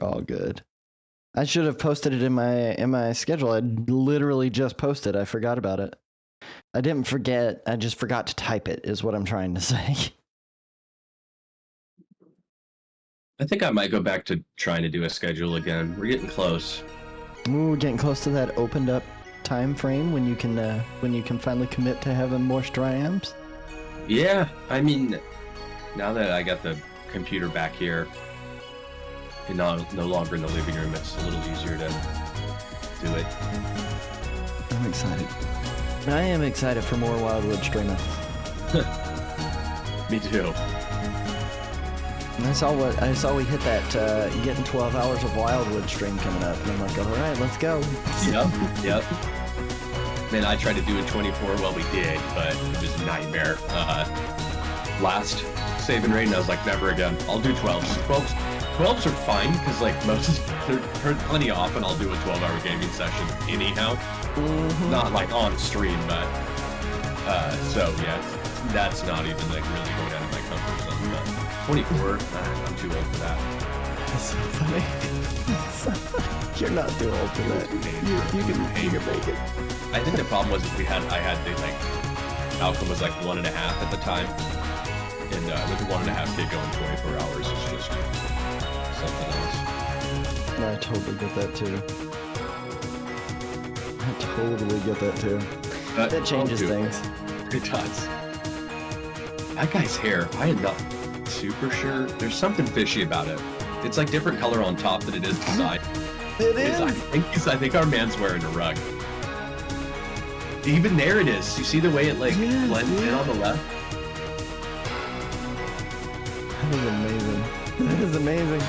All good. I should have posted it in my schedule. I literally just posted. I forgot about it. I didn't forget. I just forgot to type it. Is what I'm trying to say. I think I might go back to trying to do a schedule again. We're getting close. Ooh, we're getting close to that opened up time frame when you can finally commit to having more Striams. Yeah, I mean, now that I got the computer back here and no longer in the living room, it's a little easier to do it. I'm excited. I am excited for more Wildwood streaming. Me too. I saw we hit that getting 12 hours of Wildwood stream coming up, and I'm like, all right, let's go. Yep. Man, I tried to do a 24. Well, we did, but it was a nightmare. Last saving raid, and I was like, never again. I'll do 12s. 12s are fine because like they're plenty often. I'll do a 12-hour gaming session anyhow. Mm-hmm. Not like on stream, but so yeah, that's not even like really going out of my comfort zone. But 24, I'm too old for that. That's so funny. You're not too old for that. You can make it. I think the problem was I had the like Malcolm was like 1.5 at the time, and with the 1.5 kid going 24 hours is just something else. No, I totally get that too. That changes things. It does. That guy's hair, I am not super sure. There's something fishy about it. It's like different color on top than it is beside. It is. I think our man's wearing a rug. Even there it is. You see the way it like blends in on the left? That is amazing. That is amazing.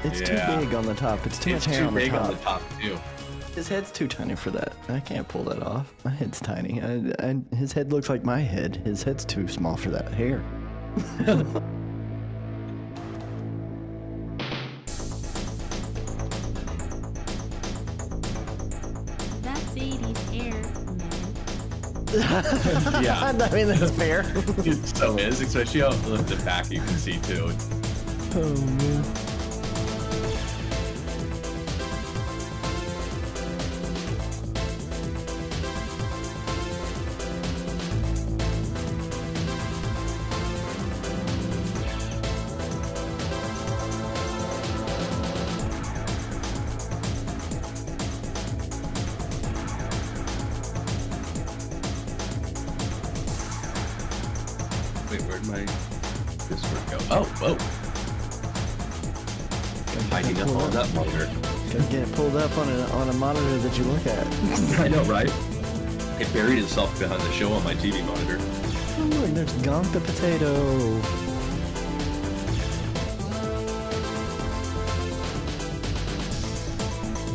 It's too big on the top. It's too much hair on the top. It's too big on the top too. His head's too tiny for that. I can't pull that off. My head's tiny. His head looks like my head. His head's too small for that hair. That's 80s hair, man. Yeah. I mean, that's fair. It so is, especially on the back you can see too. Oh, man. Wait, where'd my Discord go? Oh, whoa. Hiding up on that monitor. Gotta get it pulled up on a monitor that you look at. I know, right? It buried itself behind the show on my TV monitor. Oh, and there's Gonk the Potato.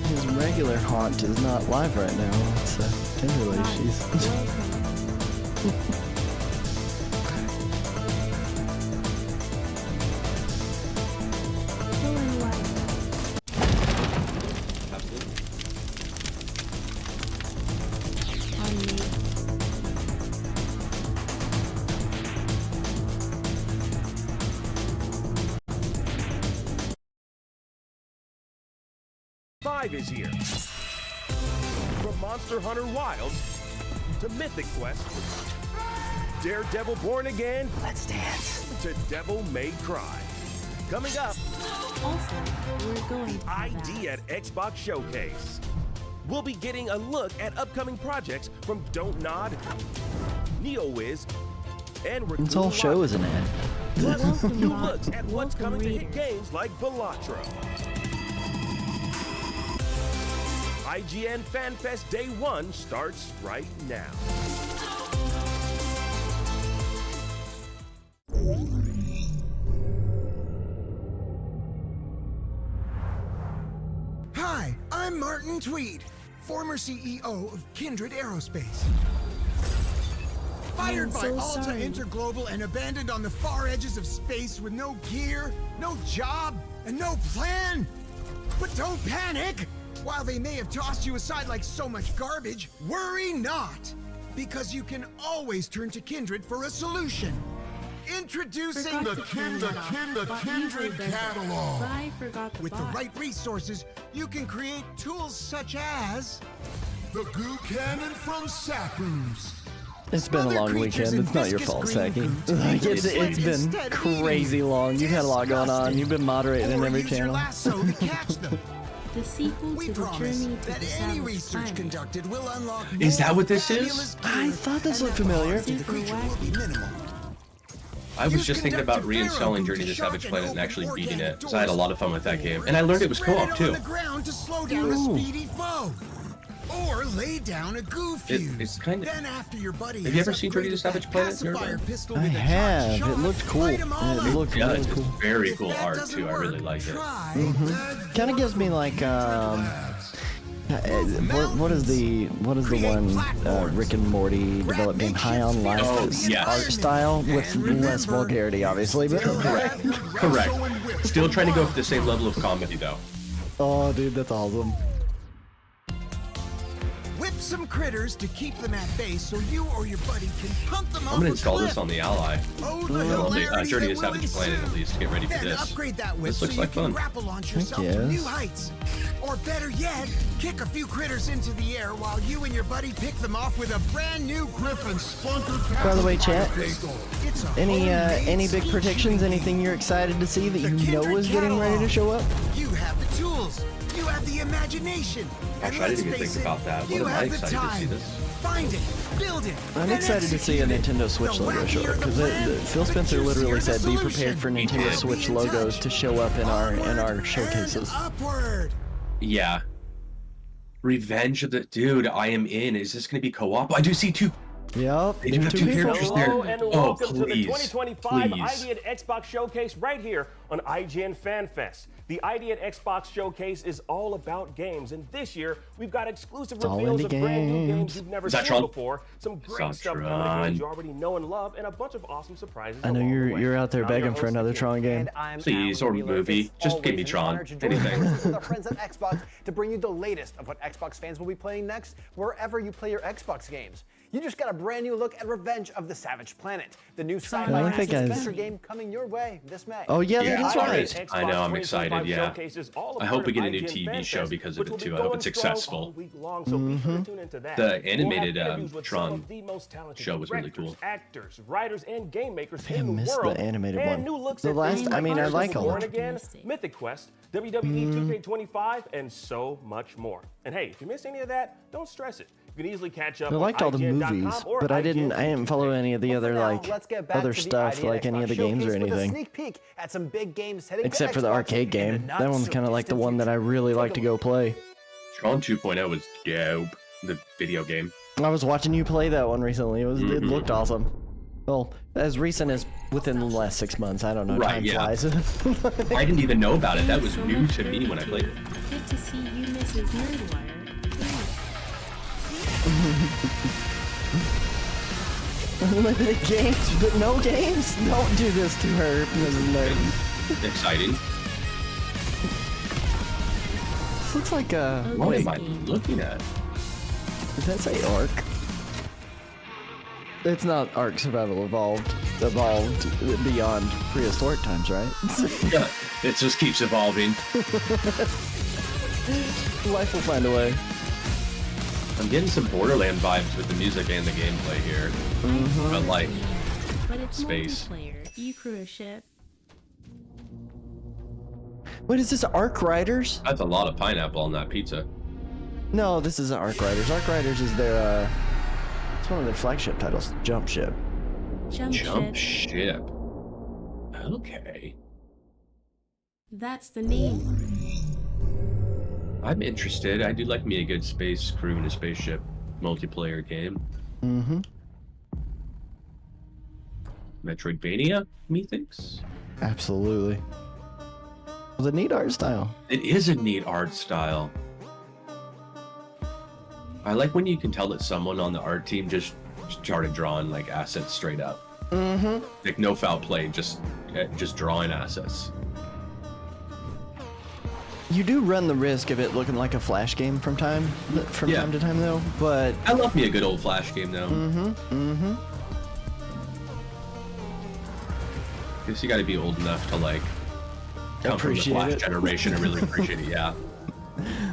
His regular haunt is not live right now. It's Timberlake. She's... Is here. From Monster Hunter Wilds to Mythic Quest, Daredevil Born Again, Let's dance. to Devil May Cry. Coming up, Also, we're going to ID at Xbox Showcase. We'll be getting a look at upcoming projects from Don't Nod, NeoWiz, and This whole show is an ad. Plus, new looks at what's coming to hit games like Balatro. IGN FanFest Day 1 starts right now. Hi, I'm Martin Tweed, former CEO of Kindred Aerospace. Fired by Alta Interglobal and abandoned on the far edges of space with no gear, no job, and no plan. But don't panic! While they may have tossed you aside like so much garbage, worry not! Because you can always turn to Kindred for a solution. Introducing Forgot the Kindred catalog. But I forgot the With the bot. right resources, you can create tools such as the goo cannon from Saku's. It's been a Other long creatures weekend. in It's not your viscous fault, green Saki. goo to Like, make it's you sweat been instead of crazy eating. long. You've had a lot going on. Disgusting. You've been moderating in Or every use your channel. lasso to catch them. The sequel We to the promise journey to that the any Savage research Planet. conducted will unlock Is that more what this is? fabulous I gear, thought this and looked the familiar. cost to the Super creature will be wacky. minimal. I was Use just thinking about conductive reinstalling ferro Journey to to the Savage sharpen Planet and open actually beating organic it, because I had a lot of fun with that doors. game. And I learned it was Spread co-op it too. on the ground to slow down a speedy foe. Or lay down a goo fuse. It's kind of. Then after your buddy Have you has ever seen Journey to upgraded Savage that Planet, pacifier Nerdbug? pistol I with a charged have. It shot, looked cool. light 'em all It up. looked Yeah, really it's cool. very If cool that art doesn't too. I really work, like it. try Kind of gives me like what is the one Rick and Morty developed game High on Life Oh, this yes. art style with less vulgarity, obviously. But Correct. Still trying to go for the same level of comedy though. oh, dude, that's awesome. Whip some critters to keep them at bay so you or your buddy can hunt them off I'm gonna a install cliff. this on the Ally. Oh, the Well, hilarity Journey that to will Savage Planet at ensue. least to get ready for Then this. upgrade that whip This so looks you like can fun. grapple launch yourself to new yes. heights. Or better yet, kick a few critters into the air while you and your buddy pick them off with a brand new Griffin Spunker. By the way, chat, It's a any homemade big speed predictions? shooting Anything you're excited to see that The you know Kindred is getting ready to catalog. show up? You have the tools. You have the imagination. Gosh, And I let's didn't even face think it, about that. What you am I have the excited to see time. this? Find it, build it. I'm then excited to see a execute it. Nintendo Switch The logo show wackier up the because plan, Phil the Spencer literally juicier the said, "Be prepared for solution." Nintendo did. Switch Be in logos touch. to show up in our Onward showcases." and upward. Yeah. Revenge of the Dude, I am in. Is this gonna be co-op? I do see two. Yep. They do have two characters there. Hello and Oh, welcome to the please. 2025 Please. ID at Xbox Showcase right here on IGN FanFest. The ID at Xbox Showcase is all about games, and this year we've got exclusive all reveals indie of brand new games. games you've never Is that seen Tron? before, some great stuff coming to Tron. games you already know and love, and a bunch of awesome surprises. I know along the way. you're out there I'm your begging for host, another Nick. Tron game. Please, or movie. Just give me Tron. Anything. With our friends at Xbox to bring you the latest of what Xbox fans will be playing next wherever you play your Xbox games. You just got a brand new look at Revenge of the Savage Planet, the new sci-fi like that action guy's- adventure game coming your way this May. Oh yeah, Yeah, that's I right. is. I know, I'm excited, yeah. I hope we get a new TV show because of it, too. I hope it's successful. The animated Tron show was really cool. Actors, writers, and game makers I in the missed the world. animated and one. New looks The at last- games I mean, I Hearts like of the all Born of Again, them. Mythic Quest, WWE 2K25, and so much more. And hey, if you missed any of that, don't stress it. You can easily catch up I on liked all the IGN.com movies, or but I didn't follow any of the But other for now, like let's get back other to the stuff, ID at like any of the Xbox games or Showcase with a anything. sneak peek at some big games heading Except to for the Xbox arcade in game. the That one's kind of like the not-so-distant one that I future. really like to go play. Tron 2.0 was dope. The video game. I was watching you play that one recently. It looked awesome. Well, as recent as within the last 6 months. I don't know. Right, Time yeah. flies. I didn't even know about it. That was So new much to me when I energy. played it. Good to see you, Mrs. Nerdwire. Unlimited games, but no games. Don't do this to her, Mrs. Nerd. Exciting. This looks like a. Oh, What this am I game. looking at? Does that say Ark? It's not Ark Survival Evolved beyond prehistoric times, right? Yeah, it just keeps evolving. Life will find a way. I'm getting some Borderland vibes with the music and the gameplay here. But like, But it's Space. multiplayer. You crew a ship. Wait, is this Ark Riders? that's a lot of pineapple on that pizza. No, this isn't Ark Riders. Ark Riders is their, it's one of their flagship titles, Jump Ship. Jump ship. ship. Okay. That's the name. I'm interested. I do like me a good space crew in a spaceship multiplayer game. Mm-hmm. Metroidvania, methinks? Absolutely. It was a neat art style. It is a neat art style. I like when you can tell that someone on the art team just started drawing like assets straight up. Mm-hmm. Like no foul play, just drawing assets. You do run the risk of it looking like a Flash game from time Yeah. to time, though. But I love me a good old Flash game though. mm-hmm. Guess you got to be old enough to like come from the Appreciate Flash it. generation and really appreciate it. Yeah.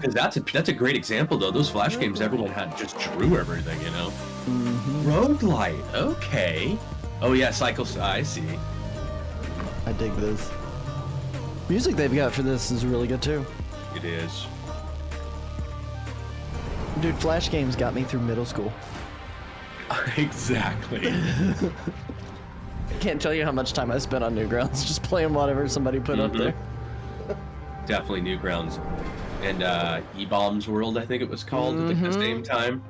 Because that's a great example though. Those Flash games, everyone had just drew everything, you know. Roguelite. Okay. Oh yeah, Cycles. I see. I dig this. Music they've got for this is really good too. It is. Dude, Flash games got me through middle school. Exactly. Can't tell you how much time I spent on Newgrounds just playing whatever somebody put up there. Definitely Newgrounds. And E-Bombs World, I think it was called at the same time.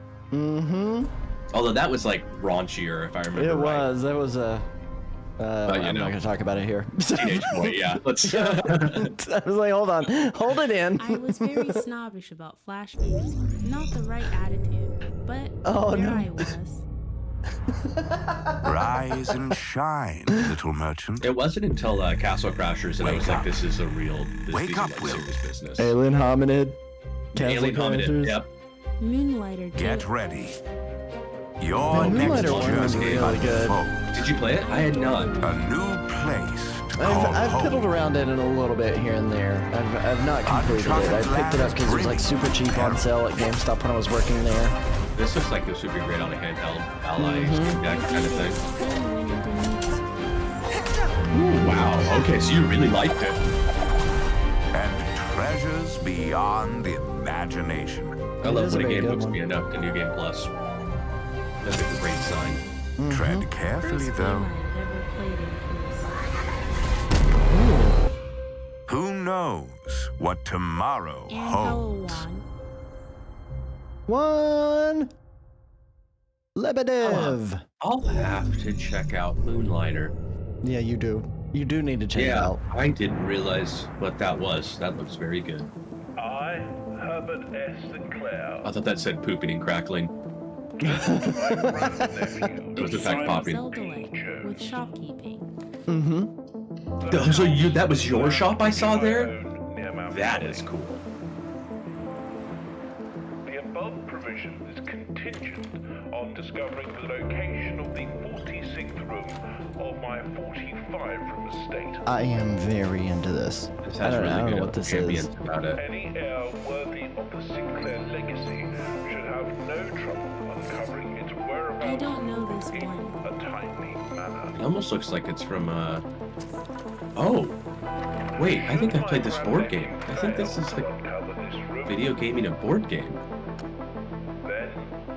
Although that was like raunchier, if I remember It right. was. That was a. I'm not gonna talk about it here. Teenage boy, yeah. Let's. I was like, hold on, hold it in. I was very snobbish about Flash games. Not the right attitude, but Oh, there no. I was. Rise and shine, little merchant. It wasn't until Castle Crashers that I was like, this is a real. Wake up, Will. serious business. Alien Hominid. Castle Alien Hominid. Crashers. Yep. Moonlighter too. Get ready. Your Man, next Moonlighter one was journey really good. unfolds. Did you play it? I had not. A new place to call I've home. piddled around in it a little bit here and there. I've not completed it. I picked it up because it was like super cheap on sale at GameStop when I was working there. This looks like this would be great on a handheld ally Steam Deck kind of thing. Then went into Need Ooh, wow. Okay, so you really liked it. And treasures beyond imagination. I It love is a when a very game good hooks one. me enough to New Game Plus. That's a great sign. Tread carefully, First though. game I had ever played in case. Who knows what tomorrow And holds? Hello One. Lebedev. I'll have to check out Moonlighter. Yeah, you do. You do need to check it Yeah, out. I didn't realize what that was. That looks very good. I, Herbert S. Sinclair, I thought that said pooping and crackling. my grandnephew, Those effect popping. Zelda-like with shopkeeping. So that was your shop I saw there? That is cool. The above provision is contingent on discovering the location of the 46th room of my 45-room estate. I am very into this. This I has don't really know good what this is. ambience about it. Any heir worthy of the Sinclair legacy should have no trouble uncovering its whereabouts I don't know this in one. a timely manner. It almost looks like it's from Oh, wait, I think I played this board game. I think this is like Uncover this room, video gaming a board game. then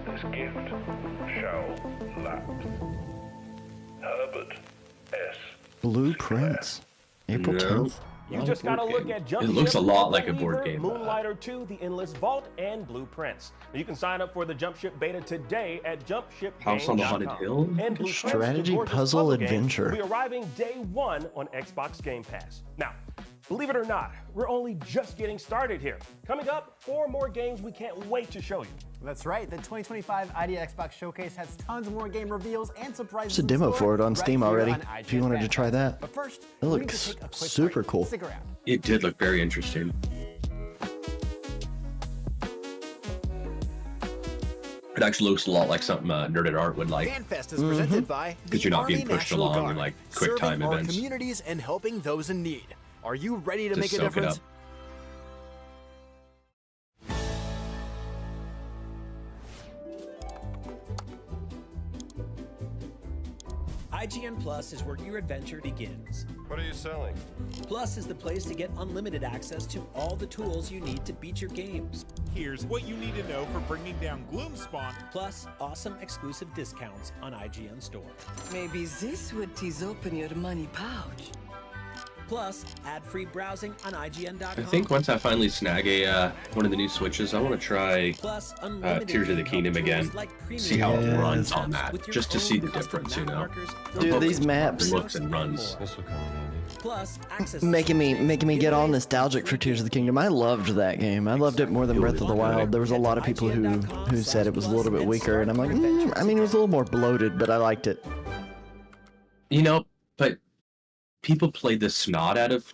this gift shall lapse. Herbert S. Blueprints. April No. 10th. You Not a just gotta board look game. at Jump It looks Ship, a lot Vault like a board Weaver, game. Moonlighter 2, The Endless Vault, and Blueprints. Now, you can sign up for the Jump Ship beta today at jumpshipgames.com. House on the Haunted Hill? And Blueprints, Strategy the gorgeous puzzle game, adventure. will be arriving day one on Xbox Game Pass. Now, believe it or not, we're only just getting started here. Coming up, 4 more games we can't wait to show you. That's right. The 2025 ID Xbox Showcase has tons more game reveals and surprises. There's a demo in store for it on right Steam here already, on if you wanted to IGN try that. But first, It we need to looks take a quick super break. cool. Stick around. It did look very interesting. It actually looks a lot like something Nerded Art would like. FanFest is presented by Because the you're not Army being pushed National along in Guard, like quick time serving our events. communities and helping those in need. Are you ready to Just make a soak it difference? up. IGN Plus is where your adventure begins. What are you selling? Plus is the place to get unlimited access to all the tools you need to beat your games. Here's what you need to know for bringing down Gloomspawn. Plus, awesome exclusive discounts on IGN Store. Maybe this would tease open your money pouch. Plus, ad-free browsing on IGN.com. I think once I finally snag a one of the new Switches, I want to try Plus, unlimited Tears of the game Kingdom tools again. like premium See how it Yes. runs on maps that, with your just to own see the custom difference, map you know. markers, Dude, filters, these maps Looks and and runs. more. Plus, access to Making me get all giveaways, nostalgic for free Tears of the Kingdom. I loved that game. I loved it more than Breath of the Wild. There was a lot of people who said it was a little bit weaker, and I'm like, I mean, it was a little more bloated, but I liked it. You know, but people played the snot out of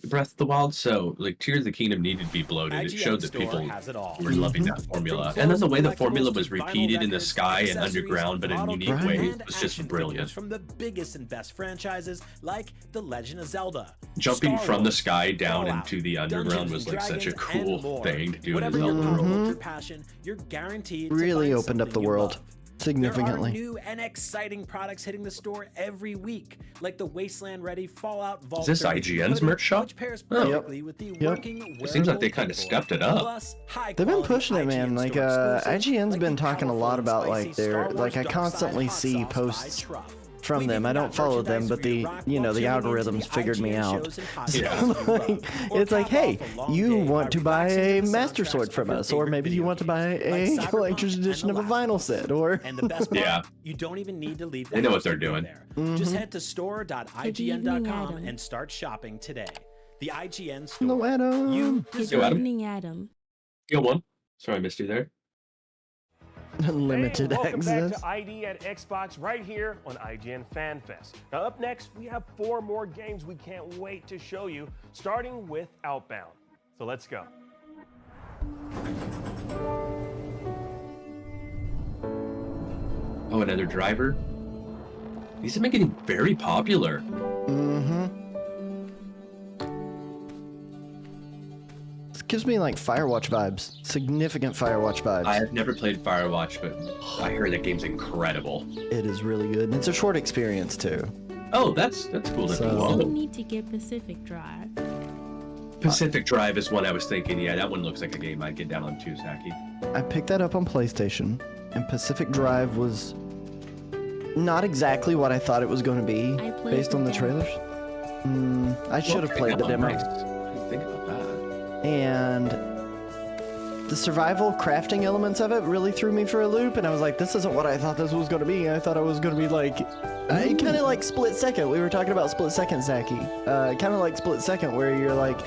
Breath of the Wild. So like Tears of the Kingdom needed to be bloated. It IGN showed that Store people has it all. were loving that formula, and then the way the formula was repeated in the sky and underground, but in unique ways, was just brilliant. From the biggest and best franchises like The Legend of Zelda. Jumping Star from the Wars, sky down Fallout, into the underground Dungeons was and like such a Dragons, cool and more. thing to do in a Whatever Zelda. your hobby, your passion, you're guaranteed to Really find opened up the something you world love. significantly. There are new and exciting products hitting the store every week, like the Wasteland-ready Fallout Vault. Is this 32 IGN's hoodie, merch shop? Which pairs Oh. perfectly with the working It seems like they wearable kind of gimbal, stepped it up. plus They've been high-quality pushing it, man. IGN Like, store exclusives IGN's like been the talking a lot powerful about and like spicy their, Star like I Wars constantly Dark Side see hot sauce by posts Truff. from them. I don't follow them, but the, you know, the algorithms figured me out. So, like, it's like, hey, you want to buy a Master Sword from us, or maybe you want to buy a collector's edition of a vinyl set, or And the best part, Yeah. you don't even need to leave the They know what house they're to go doing. there. Mm-hmm. Just head to store.ign.com Adam. and start shopping today. The IGN no, store. Adam. You Good deserve Adam. evening, Adam. Go one. Sorry, I missed you there. Limited Hey, welcome back access. to ID at Xbox right here on IGN FanFest. Now up next, we have 4 more games we can't wait to show you, starting with Outbound. So let's go. Oh, another driver. These have been getting very popular. Mm-hmm. This gives me like Firewatch vibes. Significant Firewatch vibes. I have never played Firewatch, but I heard that game's incredible. It is really good. And it's a short experience too. Oh, that's cool. So- So we Whoa. need to get Pacific Drive. Pacific Drive is one I was thinking. Yeah, that one looks like a game I'd get down on too, Zaki. I picked that up on PlayStation, and Pacific Drive was not exactly what I thought it was going to be I played based on the the trailers. I should have played the demo. Nice. I didn't think about that. And the survival crafting elements of it really threw me for a loop, and I was like, this isn't what I thought this was going to be. I thought it was going to be like, kind of like Split Second. We were talking about Split Second, Zaki. Kind of like Split Second, where you're like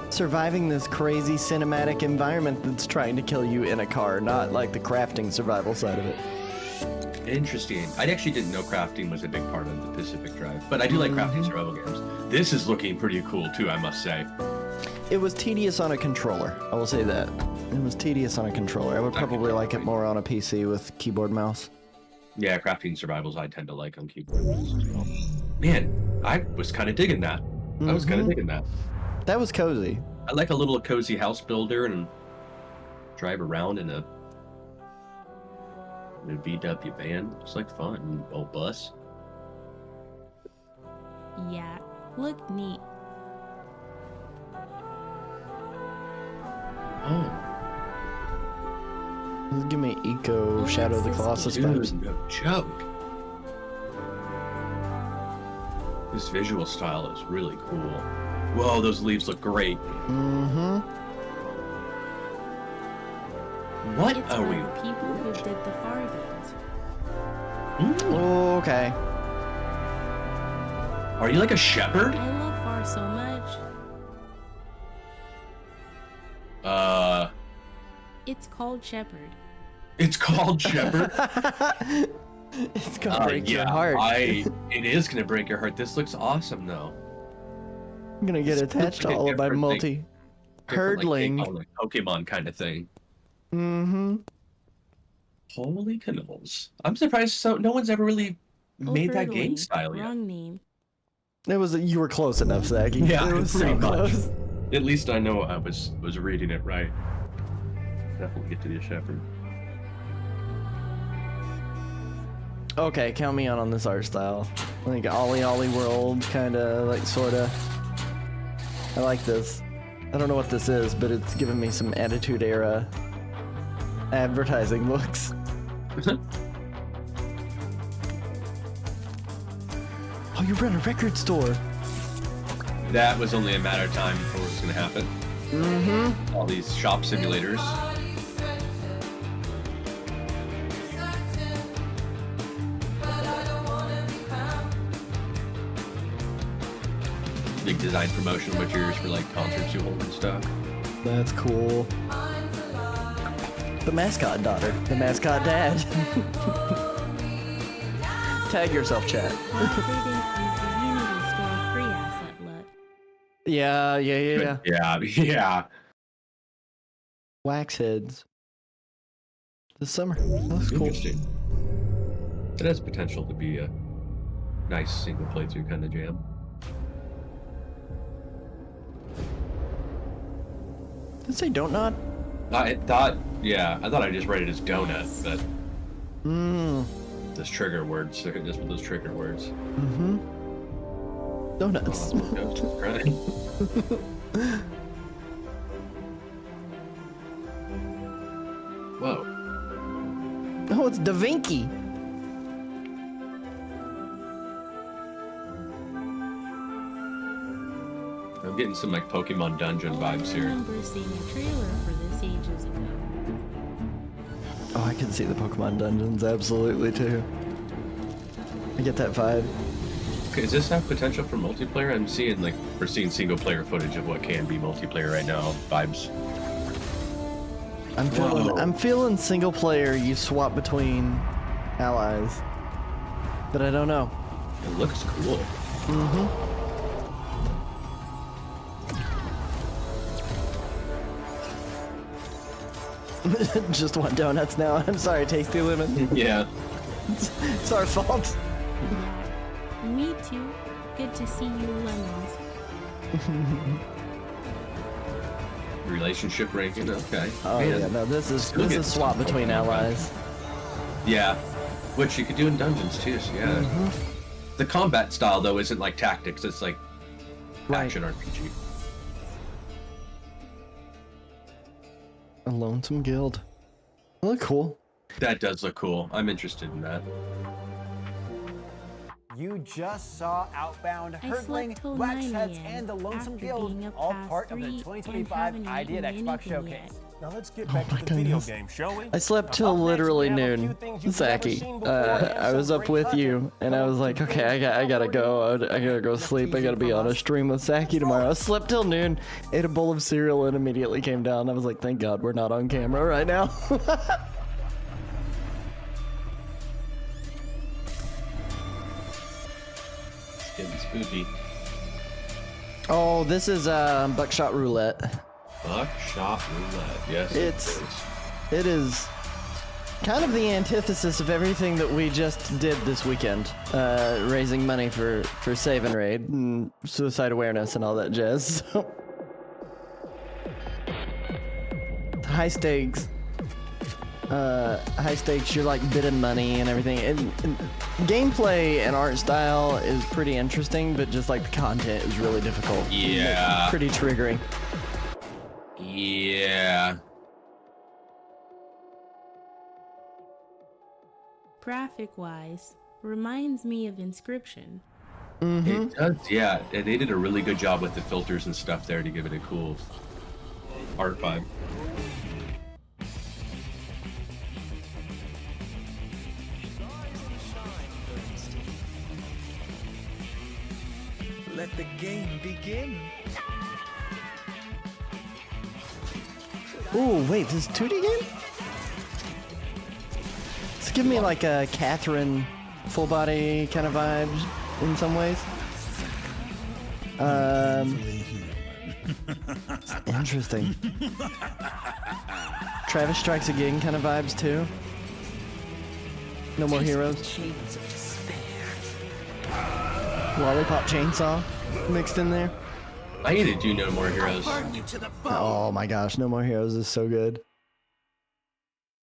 surviving this crazy cinematic environment that's trying to kill you in a car, not like the crafting survival side of it. Interesting. I actually didn't know crafting was a big part of the Pacific Drive, but I do like crafting survival games. This is looking pretty cool too, I must say. It was tedious on a controller. I will say that. It was tedious on a controller. I would probably like it more on a PC with keyboard and mouse. Yeah, crafting survivals I tend to like on keyboard as well. Man, I was kind of digging that. I was kind of digging that. That was cozy. I like a little cozy house builder and drive around in a VW van. It's like fun. Old bus. Yeah, look neat. Oh, Give me Eco Shadow of the Colossus dude, vibes. no joke. This visual style is really cool. Whoa, those leaves look great. Mm-hmm. What It's are by we? the people who did the Fargoes. Okay. Are you like a shepherd? I love Far so much. It's called Shepherd. It's called Shepherd. It's gonna break your yeah, heart. it is gonna break your heart. This looks awesome though. I'm gonna get It's attached to like a all of my different multi thing. Different, hurdling. like Pokemon kind of thing. Mm-hmm. Holy cannibals. I'm surprised no one's ever really made that game Hurdling. style yet. Wrong name. It was you were close enough, Zach. Yeah, it was pretty so much. close. At least I know I was reading it right. Definitely get to be a shepherd. Okay, count me out on this art style. Like Ollie World, kind of like sorta. I like this. I don't know what this is, but it's giving me some Attitude Era advertising looks. Oh, you run a record store. That was only a matter of time before it was going to happen. Mm-hmm. All these shop simulators. Big design promotional materials for like concerts you hold and stuff. That's cool. The mascot daughter. The mascot dad. Tag yourself, chat. They didn't use the Unity Store free asset look. Yeah. Yeah. Wax heads. This summer. That's cool. Interesting. It has potential to be a nice single playthrough kind of jam. Did it say Don't Nod? I thought I just read it as donut, but those trigger words, just with those trigger words. Donuts. Oh, right. Whoa. Oh, it's Da Vinci. I'm getting some like Pokemon Dungeon vibes I here. remember seeing a trailer for this ages ago. Oh, I can see the Pokemon Dungeons absolutely too. I get that vibe. Okay, does this have potential for multiplayer? We're seeing single player footage of what can be multiplayer right now. Vibes. I'm feeling single player. You swap between allies, but I don't know. It looks cool. Just want donuts now. I'm sorry, Tasty Lemon. Yeah. It's our fault. Me too. Good to see you, Lemons. Relationship ranking, okay. Oh Man. yeah, no, this is Still getting swap some between Pokemon allies. Yeah, which you could do in dungeons too. So yeah. The combat style though isn't like tactics; it's like action RPG. A lonesome guild. Look cool. That does look cool. I'm interested in that. You just saw Outbound, I Hurtling, slept till Wax 9 Heads, a.m. and the Lonesome after Guild, being up all past part of the 3 and 2025 haven't Idea at eaten Xbox anything Showcase. yet. Now let's get back my to the video goodness. game, shall we? I slept Now, till up next, literally we have a noon. few things you've never Saki, seen before and I was some up great with you, content. and I was like, okay, I gotta go. I gotta go sleep. I gotta be on a stream with Saki tomorrow. I slept till noon, ate a bowl of cereal, and immediately came down. I was like, thank God we're not on camera right now. It's getting spooky. Oh, this is Buckshot Roulette. Buckshot Roulette. Yes. It is kind of the antithesis of everything that we just did this weekend. Raising money for Save and Raid and suicide awareness and all that jazz. So, high stakes. You're like bidding money and everything. And gameplay and art style is pretty interesting, but just like the content is really difficult. Yeah. Pretty triggering. Yeah. Graphic-wise, reminds me of Inscription. It does, yeah. And they did a really good job with the filters and stuff there to give it a cool art vibe. Let the game begin. Ooh, wait, this is 2D game? It's giving me like a Catherine full body kind of vibes in some ways. Interesting. Travis Strikes Again kind of vibes too. No More Heroes. Lollipop Chainsaw mixed in there. I need to do No More Heroes. Oh my gosh, No More Heroes is so good.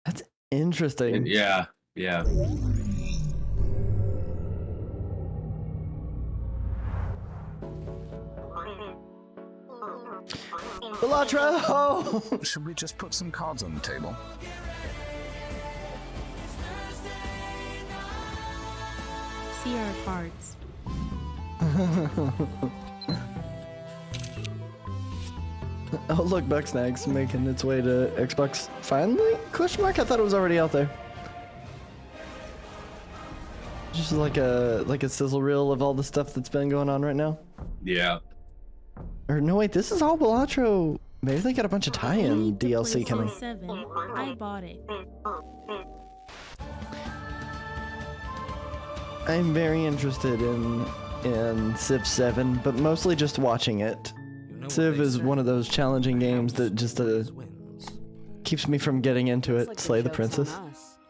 That's interesting. Yeah. Belatra! Oh! Should we just put some cards on the table? See our cards. Oh look, Bugsnax making its way to Xbox finally? Question mark? I thought it was already out there. Just like a sizzle reel of all the stuff that's been going on right now. Yeah. Or no, wait, this is all Bellatro. Maybe they got a bunch of tie-in DLC coming. 7. I bought it. I'm very interested in Civ 7, but mostly just watching it. Civ is one of those challenging games that just keeps me from getting into it. Slay the Princess.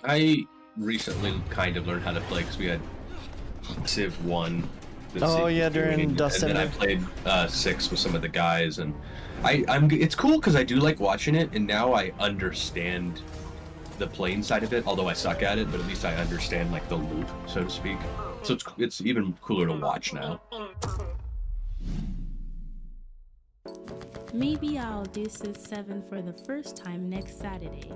I recently kind of learned how to play because we had Civ 1. Oh yeah, during Dust and then I played 6 with some of the guys, and it's cool because I do like watching it, and now I understand the playing side of it. Although I suck at it, but at least I understand like the loop, so to speak. So it's even cooler to watch now. Maybe I'll do Civ 7 for the first time next Saturday.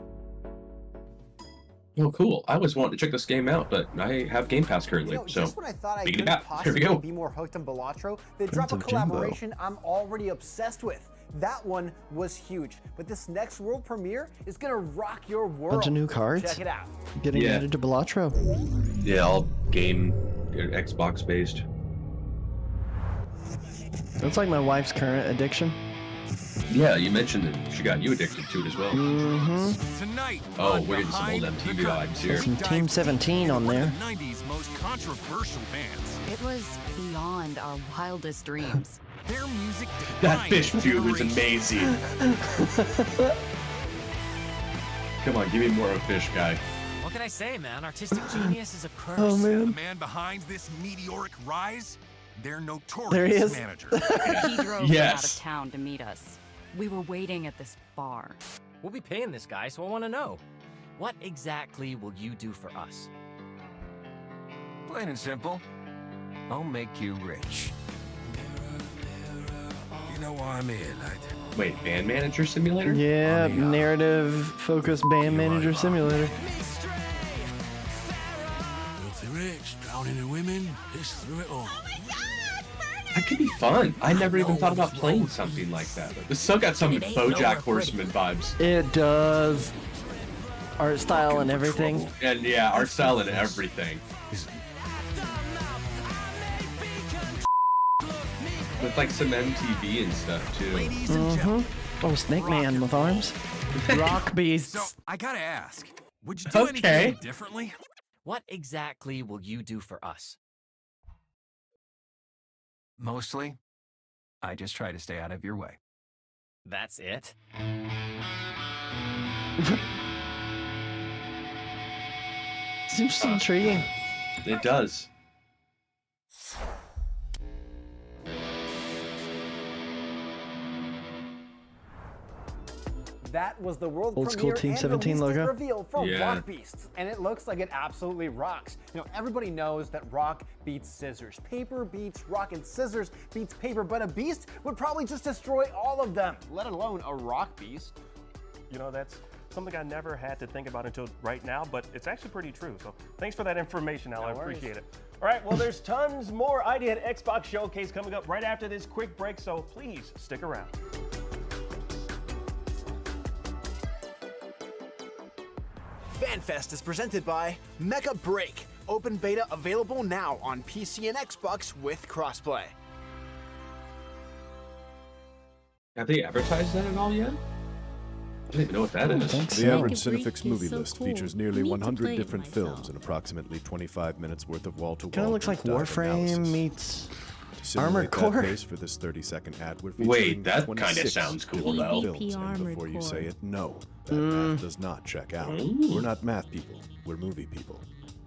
Oh, cool. I always wanted to check this game out, but I have Game Pass currently, so just when I thought I beat it couldn't out. Here we possibly go. be more hooked on Balatro, they drop a collaboration I'm already obsessed with. That one was huge, but this next world premiere is gonna rock your world. Bunch of new cards. Check it out. Getting added to Balatro. Yeah, all game Xbox based. That's like my wife's current addiction. Yeah, you mentioned that she got you addicted to it as well. Mm-hmm. Tonight, Oh, we're getting some old MTV vibes here. Some Team 17 on there. 90s most controversial bands. It was beyond our wildest dreams. Their music That fish feud was amazing. Come on, give me more of a fish guy. What can I say, man? Artistic genius is a curse. Oh man. The man behind this meteoric rise, their notorious There he is. manager. He drove out of town to meet us. We were waiting at this bar. We'll be paying this guy, so I want to know. What exactly will you do for us? Plain and simple. I'll make you rich. You know why I'm here, lad? Wait, Band Manager Simulator? Yeah, narrative focused band manager simulator. Filthy rich, drowning in women, piss through it all. That could be fun. I never even thought about playing something like that. This still got some BoJack Horseman vibes. It does. Art style and everything. And yeah, art style and everything. With like some MTV and stuff too. Mm-hmm. Oh, Snake Man with arms. Rock beasts. So, I gotta ask, would you do anything differently? What exactly will you do for us? Mostly, I just try to stay out of your way. That's it? Seems intriguing. It does. That was the world Old school premiere Team and 17 release date logo. reveal for Yeah. Rock Beasts, and it looks like it absolutely rocks. You know, everybody knows that rock beats scissors, paper beats rock, and scissors beats paper, but a beast would probably just destroy all of them, let alone a rock beast. You know, that's something I never had to think about until right now, but it's actually pretty true. So thanks for that information, Al. I appreciate it. All right, well, there's tons more ID at Xbox Showcase coming up right after this quick break, so please stick around. FanFest is presented by Mega Break. Open beta available now on PC and Xbox with crossplay. Have they advertised that at all yet? I don't even know what that is. The average Cinefix movie list features nearly 100 different films and approximately 25 minutes worth of wall-to-wall. Kind of looks like Warframe meets Armored Armored Core. For this 30-second ad, we're Wait, that featuring kind of 26 sounds cool though. films, and before you say it, no, that math does not check out. We're not math people. We're movie people.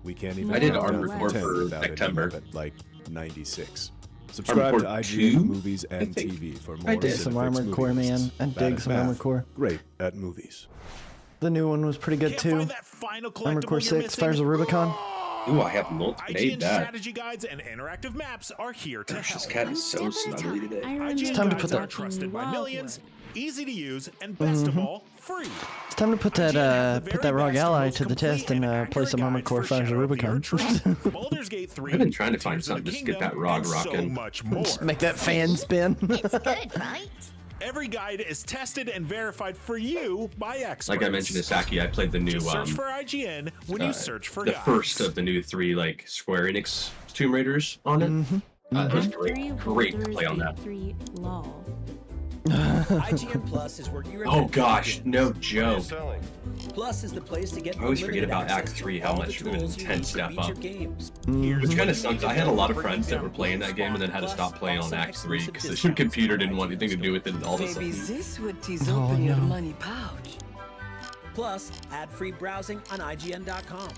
We can't even. I did count Armored down Core to 10 for without ending September. up at like 96. Subscribe Armored to Core IGN 2? Movies and TV for more. I dig some Cinefix Armored movie Core, lists. man. I Bad dig at some math, Armored Core. Great at movies. The new one was pretty good too. Armored Core 6, Fires of Rubicon. Ooh, I have not made IGN that. strategy guides and interactive maps are here to help. This cat is so snuggly today. IGN time to guides put that- are trusted by millions, easy to use, and best of all, free. It's time to put that ROG Ally to the test and play some Armored Core 5 Rubicon. Baldur's Gate 3. I've been trying to find something just to get that ROG so rocking. much more. Just make that fan spin. It's good, right? Every guide is tested and verified for you by experts. Like I mentioned to Saki, I played the new Just search for IGN when you search for the guides. first of the new 3 like Square Enix Tomb Raiders on it. It was great to play on that. 3 lol. IGN Plus is where you Oh gosh, no joke. Plus is the place to get I always forget unlimited about Act access to 3, how all the much of an tools you intense need to step beat up. your games. Which kind of sucks. I had a lot of friends that were playing that game and then had to stop playing on Act 3 because the computer didn't want anything to do with it all of a Maybe sudden. this would tease open your money pouch. Plus, ad-free browsing on IGN.com.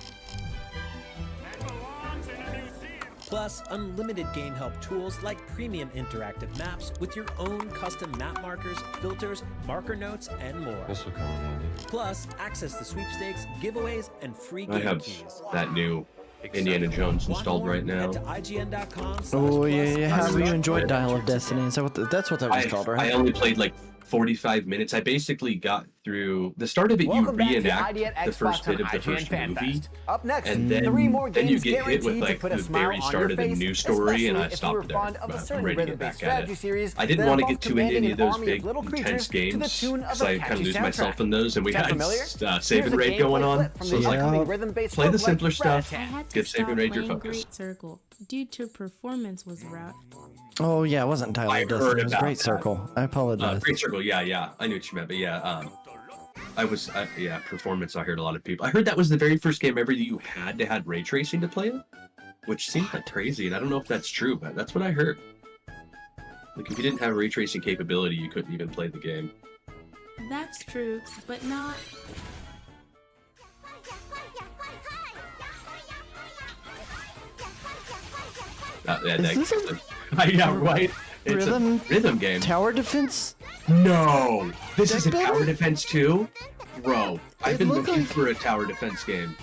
Plus, unlimited game help tools like premium interactive maps with your own custom map markers, filters, marker notes, and more. This will come in handy. Plus, access to sweepstakes, giveaways, and free I game have keys. that new Indiana Jones installed right now. Oh yeah. How have you enjoyed Dial of Destiny? Is that what that's what that was called, right? I only played like 45 minutes. I basically got through the start of it. You reenact the first bit of the first movie, Up next, and then 3 more then you games get hit with guaranteed to like put a the smile very on start your of the face, new story, and I especially if you were stopped there. fond of a I'm certain ready to get rhythm-based back at strategy it. series I didn't that want to involves get too into any of commanding an those army of big little intense creatures to the games tune of because a I kind catchy of lose myself soundtrack. in those, and we Sound had familiar? Save Here's and a Raid gameplay going on, clip from so the it's like upcoming rhythm-based play the roguelike simpler stuff, I had to get Save stop and Raid your playing focus. Great Circle due to performance was rough. Oh yeah, it wasn't Dial I of heard Destiny. It was about Great that. Circle. I apologize. Great Circle, yeah, I knew what you meant, but yeah, I was, performance. I heard a lot of people. I heard that was the very first game ever that you had to have ray tracing to play it, which seemed like crazy, and I don't know if that's true, but that's what I heard. Like if you didn't have ray tracing capability, you couldn't even play the game. That's true, but not. Yeah, right. It's a rhythm game. Tower defense? No, this is a better? tower defense too, bro. I've been looking like- for a tower defense game.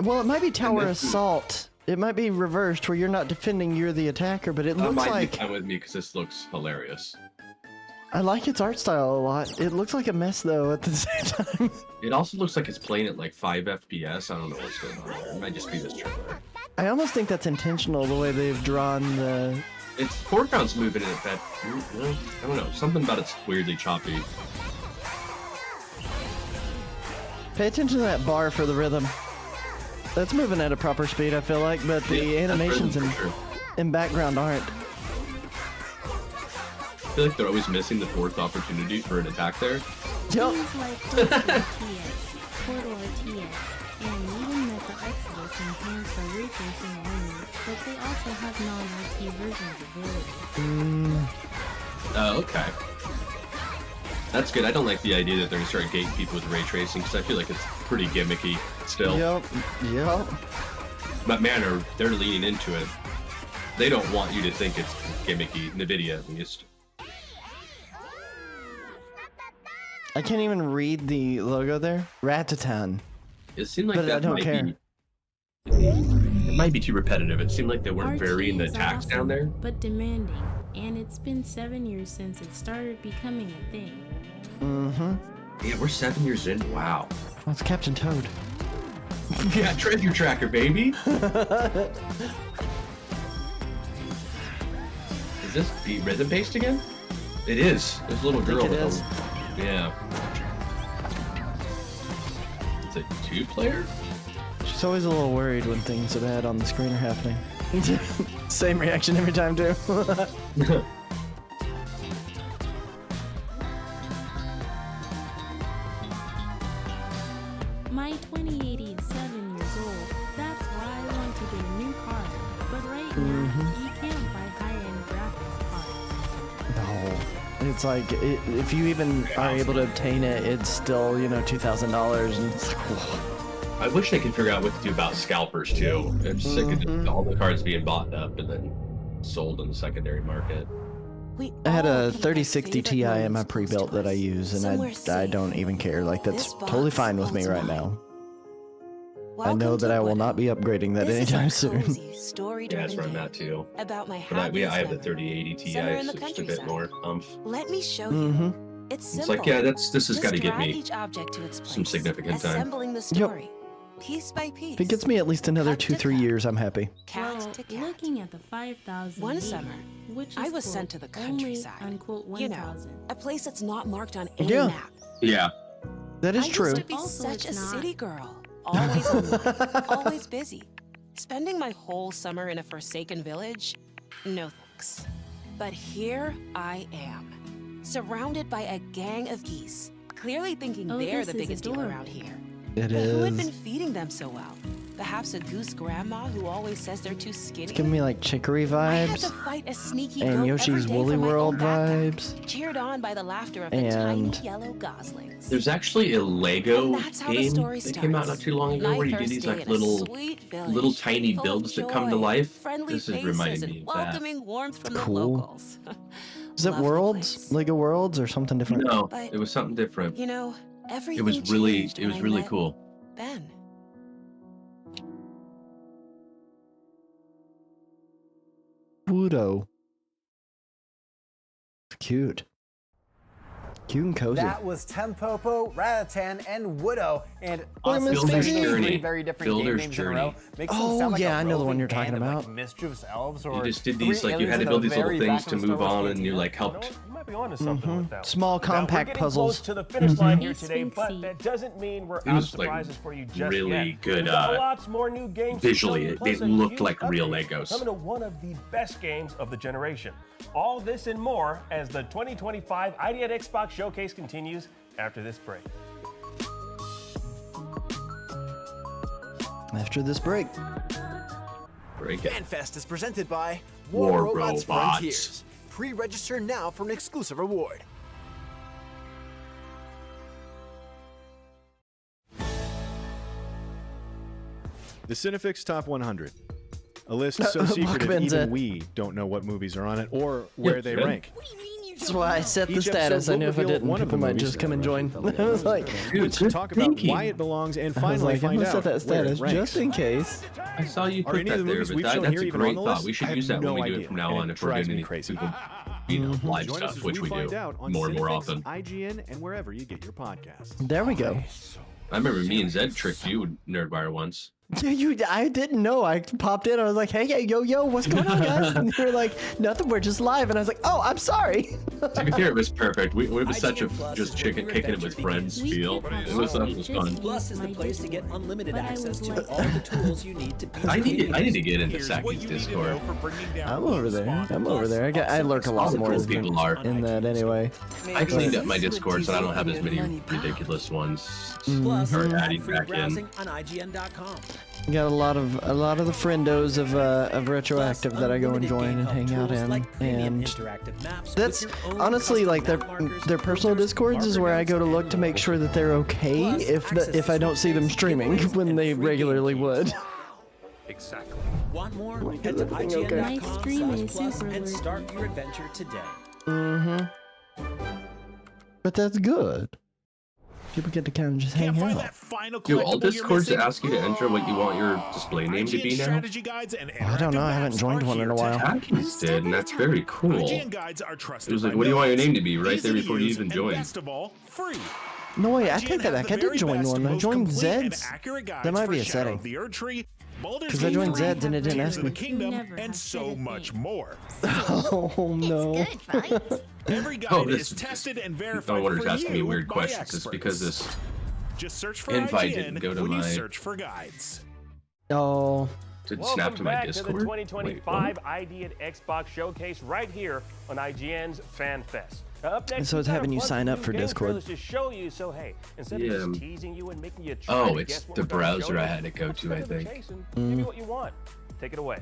Well, it might be Tower this is- Assault. It might be reversed where you're not defending, you're the attacker, but it looks Might like be fine with me because this looks hilarious. I like its art style a lot. It looks like a mess though at the same time. It also looks like it's playing at like 5 FPS. I don't know what's going on there. It might just be this trailer. I almost think that's intentional the way they've drawn the. Its foreground's moving in it that I don't know. Something about it's weirdly choppy. Pay attention to that bar for the rhythm. That's moving at a proper speed, I feel like, but the animations in background aren't. I feel like they're always missing the fourth opportunity for an attack there. Yep. Games like Portal TS, and even Metro Exodus enhance for ray tracing only, but they also have non-RT versions available. Oh, okay. That's good. I don't like the idea that they're gonna start gating people with ray tracing because I feel like it's pretty gimmicky still. Yep. But man, they're leaning into it. They don't want you to think it's gimmicky. NVIDIA, at least. I can't even read the logo there. Ratatan. It seemed like But that I don't might care. be. It might be too repetitive. It seemed like they weren't varying the RT is attacks down awesome, there. but demanding, and it's been 7 years since it started becoming a thing. Mm-hmm. Yeah, we're 7 years in. Wow. That's Captain Toad. Yeah, treasure tracker, baby. Is this beat rhythm based again? It is. There's a little girl it with is. Yeah. It's a 2-player? She's always a little worried when things bad on the screen are happening. Same reaction every time, too. My 2080 is 7 years old. That's why I want to get a new car. But right now, you can't buy high-end graphics cards. No. It's like, if you even are able to obtain it, it's still, $2,000, and it's like, whoa. I wish they could figure out what to do about scalpers too. I'm sick of just all the cards being bought up and then sold in the secondary market. I had a 3060 Ti in my pre-built that I use, and I don't even care. Like, that's totally fine with me right now. I know that I will not be upgrading that anytime soon. Yeah, that's where I'm at too. About my But I have the 3080 Ti, so just a bit more umph. Let me show you. It's simple. It's like, yeah, this has got to Just get drag me each object to its place, some significant time. assembling the story, piece by piece. If it gets me at least another 2-3 years, I'm happy. Well, looking at the 5,000 One summer, which is I was quote, sent to the only, countryside. unquote, You know, 1,000. a place that's not marked on any Yeah. map. Yeah. That is I true. used to be Also, such a it's not. city girl, always online, always busy. Spending my whole summer in a forsaken village? No thanks. But here I am, surrounded by a gang of geese, clearly thinking Oh, they're this the is biggest deal adorable. around here. It But who had is. been feeding them so well? Perhaps a goose grandma who always says they're too skinny? It's giving me like Chicory I had vibes to fight a sneaky and goat Yoshi's every day Woolly for my own World backpack, vibes. cheered on by the laughter of the And- tiny yellow goslings. There's actually a Lego And that's how the game story that came out starts. not too long ago My where you do first these day like in a sweet village, little tiny full of builds that come to joy, life. friendly This is faces reminding and me of that. welcoming warmth from the Cool. locals. Is it Love the Worlds? Lego Worlds or something different? No, But- it was something different. You know, everything It was really changed it was when I really met cool. Ben. Wudo. Cute. Cute and cozy. That was Tempopo, Ratatan, and Widow. And honestly, Builder's saying those Journey. three very different game Builder's names in a Journey. row makes them Oh, sound like yeah, a I know the one roving you're talking band of, about. like, mischievous elves, or You just did three these like you had aliens to in build the these little very things back to of the move Star Wars on, and you cantina. like helped. You might be onto something with that one. Small Now, compact we're getting puzzles. close to the finish line here Mhm. today, but that doesn't mean we're It out of was, like, surprises for you just really yet. good, We've got lots more new games to show visually, you, it plus a looked huge like real update Legos. Coming to one of the best games of the generation. All this and more as the 2025 ID at Xbox Showcase continues after this break. After this break. Break it. FanFest is presented by War Robots Robots. Frontiers. Pre-register now for an exclusive reward. The Cinefix Top 100. A list so Welcome secretive in, even Zed. we don't know what movies are on it or where they Zed. rank. That's why I set the Each episode status. I will knew if I reveal didn't, one of people the might movies just come and join. I was like, Dude, to talk about thinking. why it belongs and I was finally like, I'm find gonna set out that where it status ranks. just in case. I saw you Are put any of that the there, movies but we've shown that's here a even on great the thought. list? We should I have use that no when we do idea, it from now and on it if we're drives doing me any crazy. live Join us stuff, as which we find do out on more and more Cinefix, often. IGN, and wherever you get your podcasts. There we go. I remember me and Zed tricked you with Nerdwire once. Yeah, I didn't know. I popped in. I was like, hey, yo, what's going on, guys? And you were like, nothing. We're just live. And I was like, oh, I'm sorry. To be fair, it was perfect. It was such a IGN Plus just is chicken where your kicking it with adventure friends begins. feel. It was fun. Plus is the place to get unlimited But I access was to like- all the tools you need to beat I need to get into Here's what Saki's you need to Discord. know for bringing down I'm over there. Respawn. I'm over there. I lurk a All lot the more cool in, people are. in that anyway. I cleaned up my Discord so I don't have as many ridiculous ones. Plus, Or adding free back in. browsing on IGN.com. Got a lot of the friendos of Retroactive that I go and join and hang out in, and that's honestly like their personal discords is where I go to look to make sure that they're okay if I don't see them streaming when they regularly would. Exactly. Want more? Like, Head to is everything okay? My stream is IGN.com/plus super and lurky. start your adventure today. But that's good. People get to kind of just hang Find out. that final Do all collectible you're Discords missing? ask you to enter what you want your display name to IGN be now? strategy guides and I don't know. I haven't interactive joined maps one in are a here to while. help. Hackins did, and that's very cool. IGN It guides are trusted was like, by what do you want your millions, name to be? Right easy there to before you use, even and joined. best of all, free. No way, I IGN take that has back. the I did very join best, one. I most joined complete and Zed's. accurate guides That might for be a Shadow setting. of the Erdtree, Baldur's 'Cause I Gate joined 3, Zed's and it didn't Tears ask of me. the Kingdom, Never and have so said a much thing. more. Oh no. Every guide Oh, is this tested and no verified wonder's for asking me you weird by questions. It's because experts. this Just search for invite IGN didn't go to when you my- search for guides. Oh. didn't Welcome snap to my back Discord. to the Wait, 2025 what? ID at Xbox Showcase right here on IGN's FanFest. Now, up next, So it's we've got having a you bunch sign of up new for game Discord. trailers to show you. So hey, instead Yeah. of just teasing you and making you try Oh, to it's guess what the we're gonna show browser you, I had to go let's to, cut I the think. chase and Give you what you want. Take it away.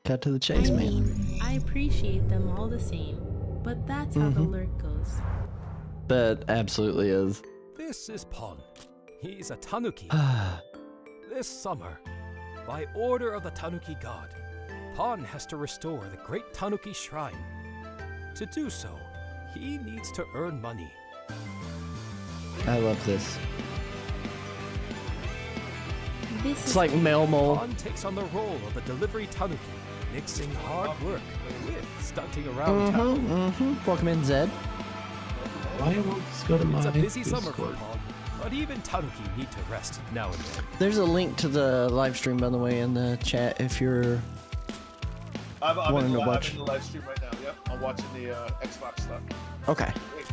Cut to the I chase, man. mean, I appreciate them all the same, but that's how the lurk goes. That absolutely is. This is Pon. He's a Tanuki. This summer, by order of the Tanuki god, Pon has to restore the great Tanuki shrine. To do so, he needs to earn money. I love this. This It's like Melmo. Pon takes on the role of the delivery Tanuki, mixing hard work with stunting around town. Welcome in, Zed. Why won't this go to my It's a busy summer for Discord? Pon, but even Tanuki need to rest now and then. There's a link to the live stream, by the way, in the chat if you're I'm wanting in to watch. the live stream right now. Yep, I'm watching the Xbox stuff. Okay. Wait.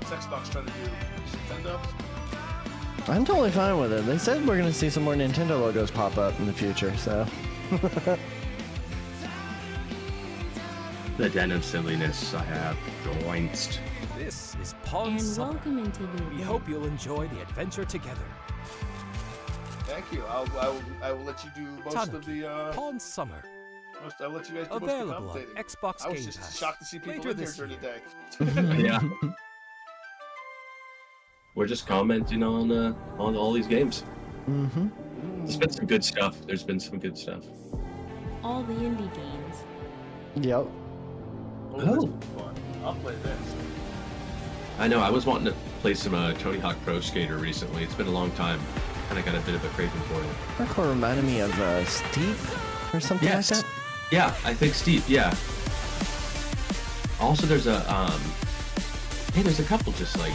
Is Xbox trying to do Nintendo? I'm totally fine with it. They said we're going to see some more Nintendo logos pop up in the future, so. The den of silliness I have joined. This is Pawn And Summer. welcome into the We event. hope you'll enjoy the adventure together. Thank you. I will let you do most of the. Pawn Summer. I'll let you guys do Available most on of the commentating. Xbox I was Game just Pass shocked to see people later in here this during the year. day. Yeah. We're just commenting on all these games. Mm-hmm. There's been some good stuff. There's been some good stuff. All the indie games. Yep. Oh, this will be fun. I'll play this. I know. I was wanting to play some Tony Hawk Pro Skater recently. It's been a long time, and I got a bit of a craving for it. Hardcore reminded me of Steep or something Yes. like that. Yeah, I think Steep. Yeah. Also, there's a hey, there's a couple just like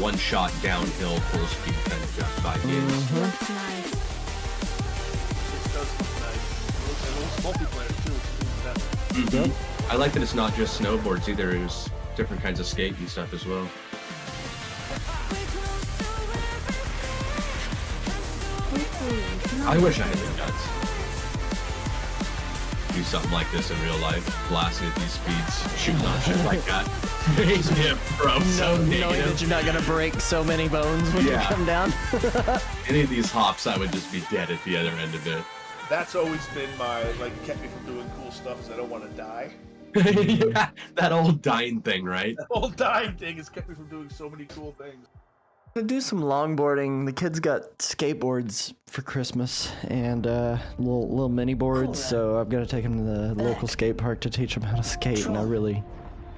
one-shot downhill full speed kind of Jet 5 games. Looks nice. It does look nice. And it's multiplayer too, which is even better. I like that it's not just snowboards either. There's different kinds of skate and stuff as well. Hopefully it's not I wish I had the guts. Do something like this in real life, blasting at these speeds, shooting on shit like that. Makes me a pro so Knowing that negative. you're not gonna break so many bones when you Yeah. come down. Any of these hops, I would just be dead at the other end of it. That's always been my kept me from doing cool stuff is I don't want to die. Yeah, that old dying thing, right? The whole dying thing has kept me from doing so many cool things. To do some longboarding. The kids got skateboards for Christmas and little mini boards, so I've got to take them to the local skate park to teach them how to skate, and I really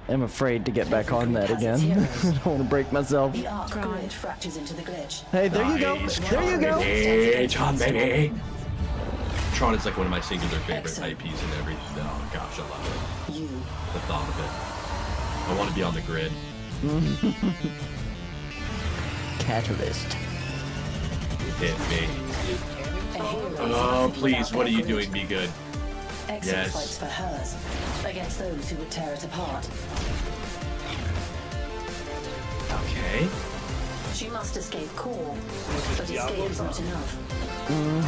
am afraid to get back on that again. I don't want to break myself. The arc grid fractures into the glitch. Hey, there you go. There you go. Hey, Tron, baby. Tron is like one of my singular favorite IPs and everything. Oh gosh, I love it. The thought of it. I want to be on the grid. Catalyst. Hit me. Oh, please, what are you doing? Be good. Exit Yes. fights for hers against those who would tear it apart. Okay. She must escape core, but escape is not enough.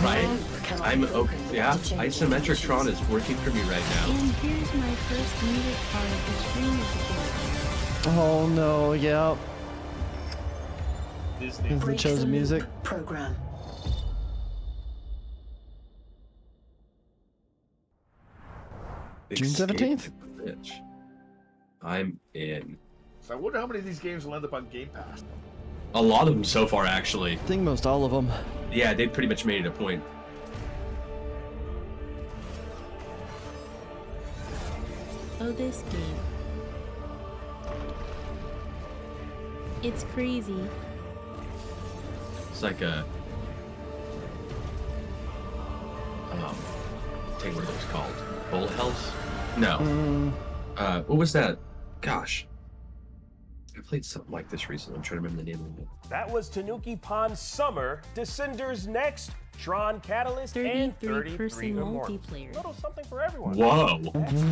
Right. I'm okay. Yeah, isometric Tron is working for me right now. And here's my first music part of the stream of the game. Oh no, yep. Disney. Is the chosen music? Program. June 17th? Bitch. I'm in. So I wonder how many of these games will end up on Game Pass. A lot of them so far, actually. I think most all of them. Yeah, they pretty much made it a point. Oh, this game. It's crazy. It's like a take what it was called. Bullet Hells? No. What was that? Gosh. I played something like this recently. I'm trying to remember the name of it. That was Tanuki Pond Summer, Descenders Next, Tron Catalyst, and 33 Immortals. multiplayer. Little something for everyone. Whoa.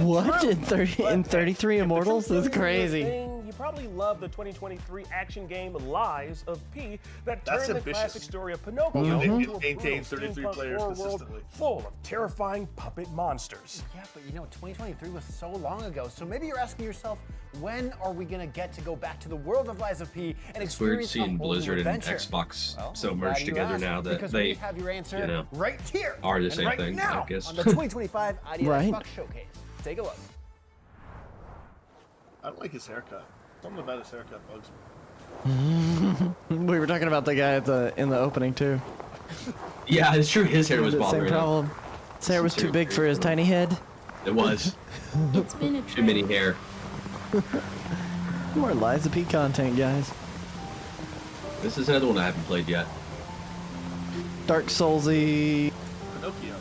What? In 33 Immortals? That's crazy. You probably love the 2023 action game Lies of P that That's turned the ambitious. classic story of Pinocchio Mhm. into a It maintains brutal 33 steampunk players horror world consistently. full of terrifying puppet monsters. Yeah, but 2023 was so long ago. So maybe you're asking yourself, when are we gonna get to go back to the world of Lies of P and It's weird experience seeing a whole new Blizzard and adventure? Xbox Well, so I'm merged glad you together asked, now that because they, we have your answer you know, right here are the and same right thing, now I guess. on the 2025 IDF Right. Xbox Showcase. Take a look. I don't like his haircut. Something about his haircut bugs me. We were talking about the guy in the opening too. Yeah, it's true. His hair was The same bothering him. problem. His hair was too big for his tiny head. It was. It's been a Too many hair. More Lies of P content, guys. This is another one I haven't played yet. Dark Soulsy. Pinocchio.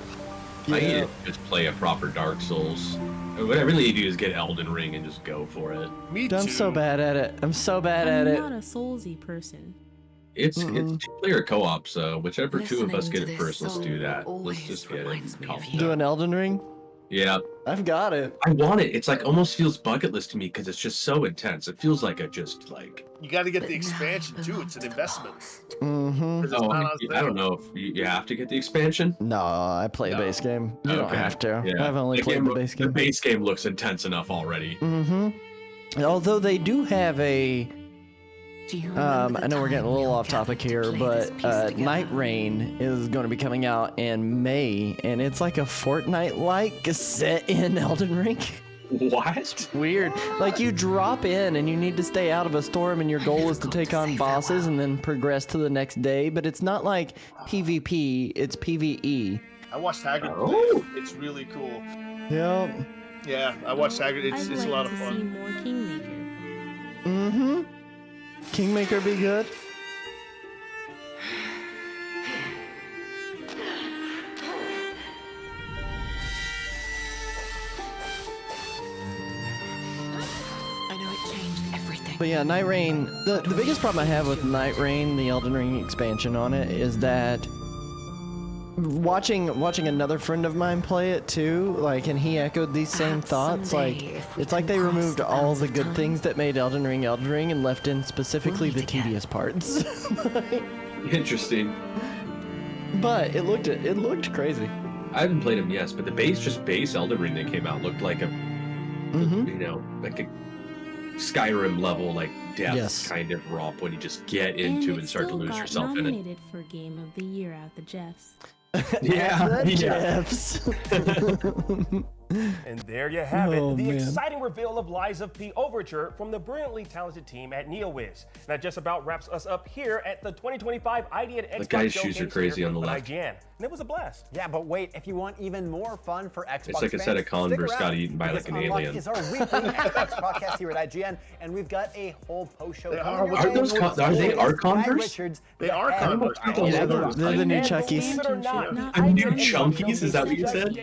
I need to just play a proper Dark Souls. What I really need to do is get Elden Ring and just go for it. Me too. I'm so bad at it. I'm so bad I'm at it. not a Soulsy person. It's two-player co-op, so whichever two of us Listening get to it this first, let's do song that. Let's always just get it. reminds me Call of it you. Do done. an Elden Ring? Yeah. I've got it. I want it. It's like almost feels bucket list to me because it's just so intense. It feels like a just like. You got to get the expansion too. It's an investment. Mm-hmm. Oh, I don't know if you have to get the expansion. No, I play the base game. You don't have to. Yeah. I've only played the base game. The base game looks intense enough already. Mm-hmm. Although they do have a. I know we're getting a little off topic here, but Night Rain is going to be coming out in May, and it's like a Fortnite-like set in Elden Ring. What? Weird. Like you drop in and you need to stay out of a storm, and your goal is to take on bosses and then progress to the next day. But it's not like PvP; it's PvE. I watched Haggard play it. It's really cool. Yep. Yeah, I watched Haggard. It's a lot of See fun. more Kingmaker. Mm-hmm. Kingmaker be good. I know it changed everything. But yeah, Night Rain, the biggest problem I have with Night Rain, the Elden Ring expansion on it, is that watching another friend of mine play it too, like, and he echoed these same thoughts, like, it's like they removed all the good things that made Elden Ring and left in specifically the tedious parts. Interesting. But it looked crazy. I haven't played them, yes, but the base Elden Ring that came out looked like a, you know, like a Skyrim level, like depth kind of romp when you just get into and start to lose yourself in it. Nominated for Game of the Year at the Jeffs. Jeffs. And there you have it, the man. exciting reveal of Lies of P Overture from the brilliantly talented team at NeoWiz. That just about wraps us up here at the 2025 ID at Xbox The guy's Showcase shoes are crazy here on the at left. IGN. And it was a blast. Yeah, but wait, if you want even more fun for Xbox It's like a set of fans, Converse stick got around, eaten by because like an Unlocked alien. is our weekly Xbox podcast here at IGN, and we've got a whole post-show. Are those are they our Converse? They are Converse. Yeah, they're the new Chuckies. The new Chunkies? Is that what you said?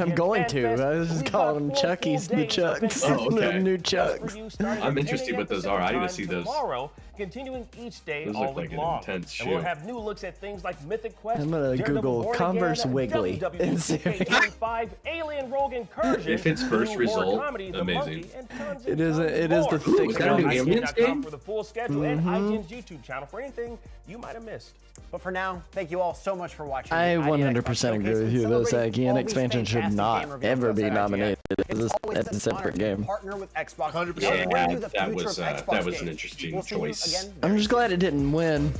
I'm going to. I was just calling them Chuckies, the Chucks. Oh, okay. The new Chucks. I'm interested what those are. I need to see those. Tomorrow, continuing each day Those all look week like an long. intense And we'll shoe. have new looks at things like Mythic Quest. I'm gonna Daredevil Google Born Converse Again, Wiggly and see. WWE 2K25, Alien Rogue Incursion, If it's first new horror result, comedy, The amazing. Monkey, and tons It and is tons it is more. the thick is that a new one. Aliens game? For the full schedule and IGN's YouTube channel for anything you might have missed. But for now, thank you all so much for watching. I the ID at Xbox 100% agree Showcase with and you. This celebrating IGN all these expansion should fantastic not game reveals ever us be at IGN. nominated It's always as a an honor separate to game. partner with Xbox. 100%. to bring Yeah, you the that future was of that Xbox was an games. interesting We'll see you choice. again I'm just glad it didn't win.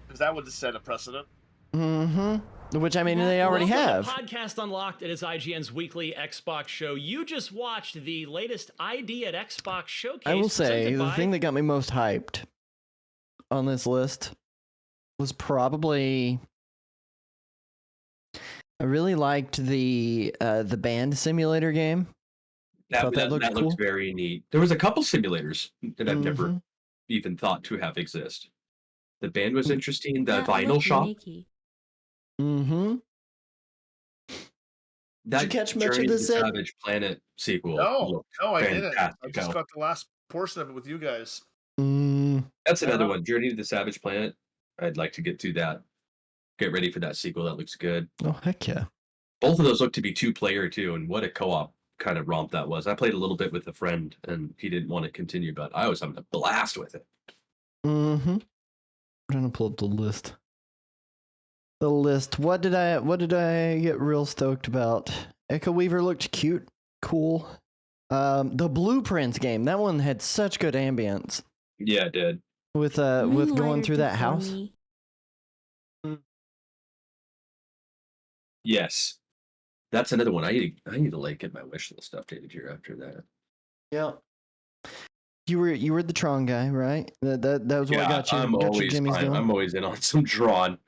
Because that would have set a precedent. Mm-hmm. Which, I mean, they already have. Welcome to Podcast Unlocked. It is IGN's weekly Xbox show. You just watched the latest ID at Xbox Showcase. I will say, presented the by- thing that got me most hyped on this list was probably... I really liked the band simulator game. Thought that looked cool. looked very neat. There was a couple simulators that I've never Mhm. even thought to have exist. The band was interesting. The That vinyl looked shop. unique. Mm-hmm. That you catch much of Journey to this, the Ed? Savage Planet sequel. No, looked I didn't. I fantastic. just got the last portion of it with you guys. That's another Uh, one. Journey to the Savage Planet. I'd like to get through that. Get ready for that sequel. That looks good. Oh, heck yeah. Both of those look to be 2-player too, and what a co-op kind of romp that was. I played a little bit with a friend, and he didn't want to continue, but I was having a blast with it. Mm-hmm. I'm trying to pull up the list. What did I get real stoked about? Echo Weaver looked cute, cool. The Blueprints game, that one had such good ambience Yeah, it did. with going Moonlighter through that before house. me. Yes, that's another one. I need to like get my wish list updated here after that. Yeah. You were the Tron guy, right? That was what got you. I'm got your always jimmies fine. going. I'm always in on some Tron.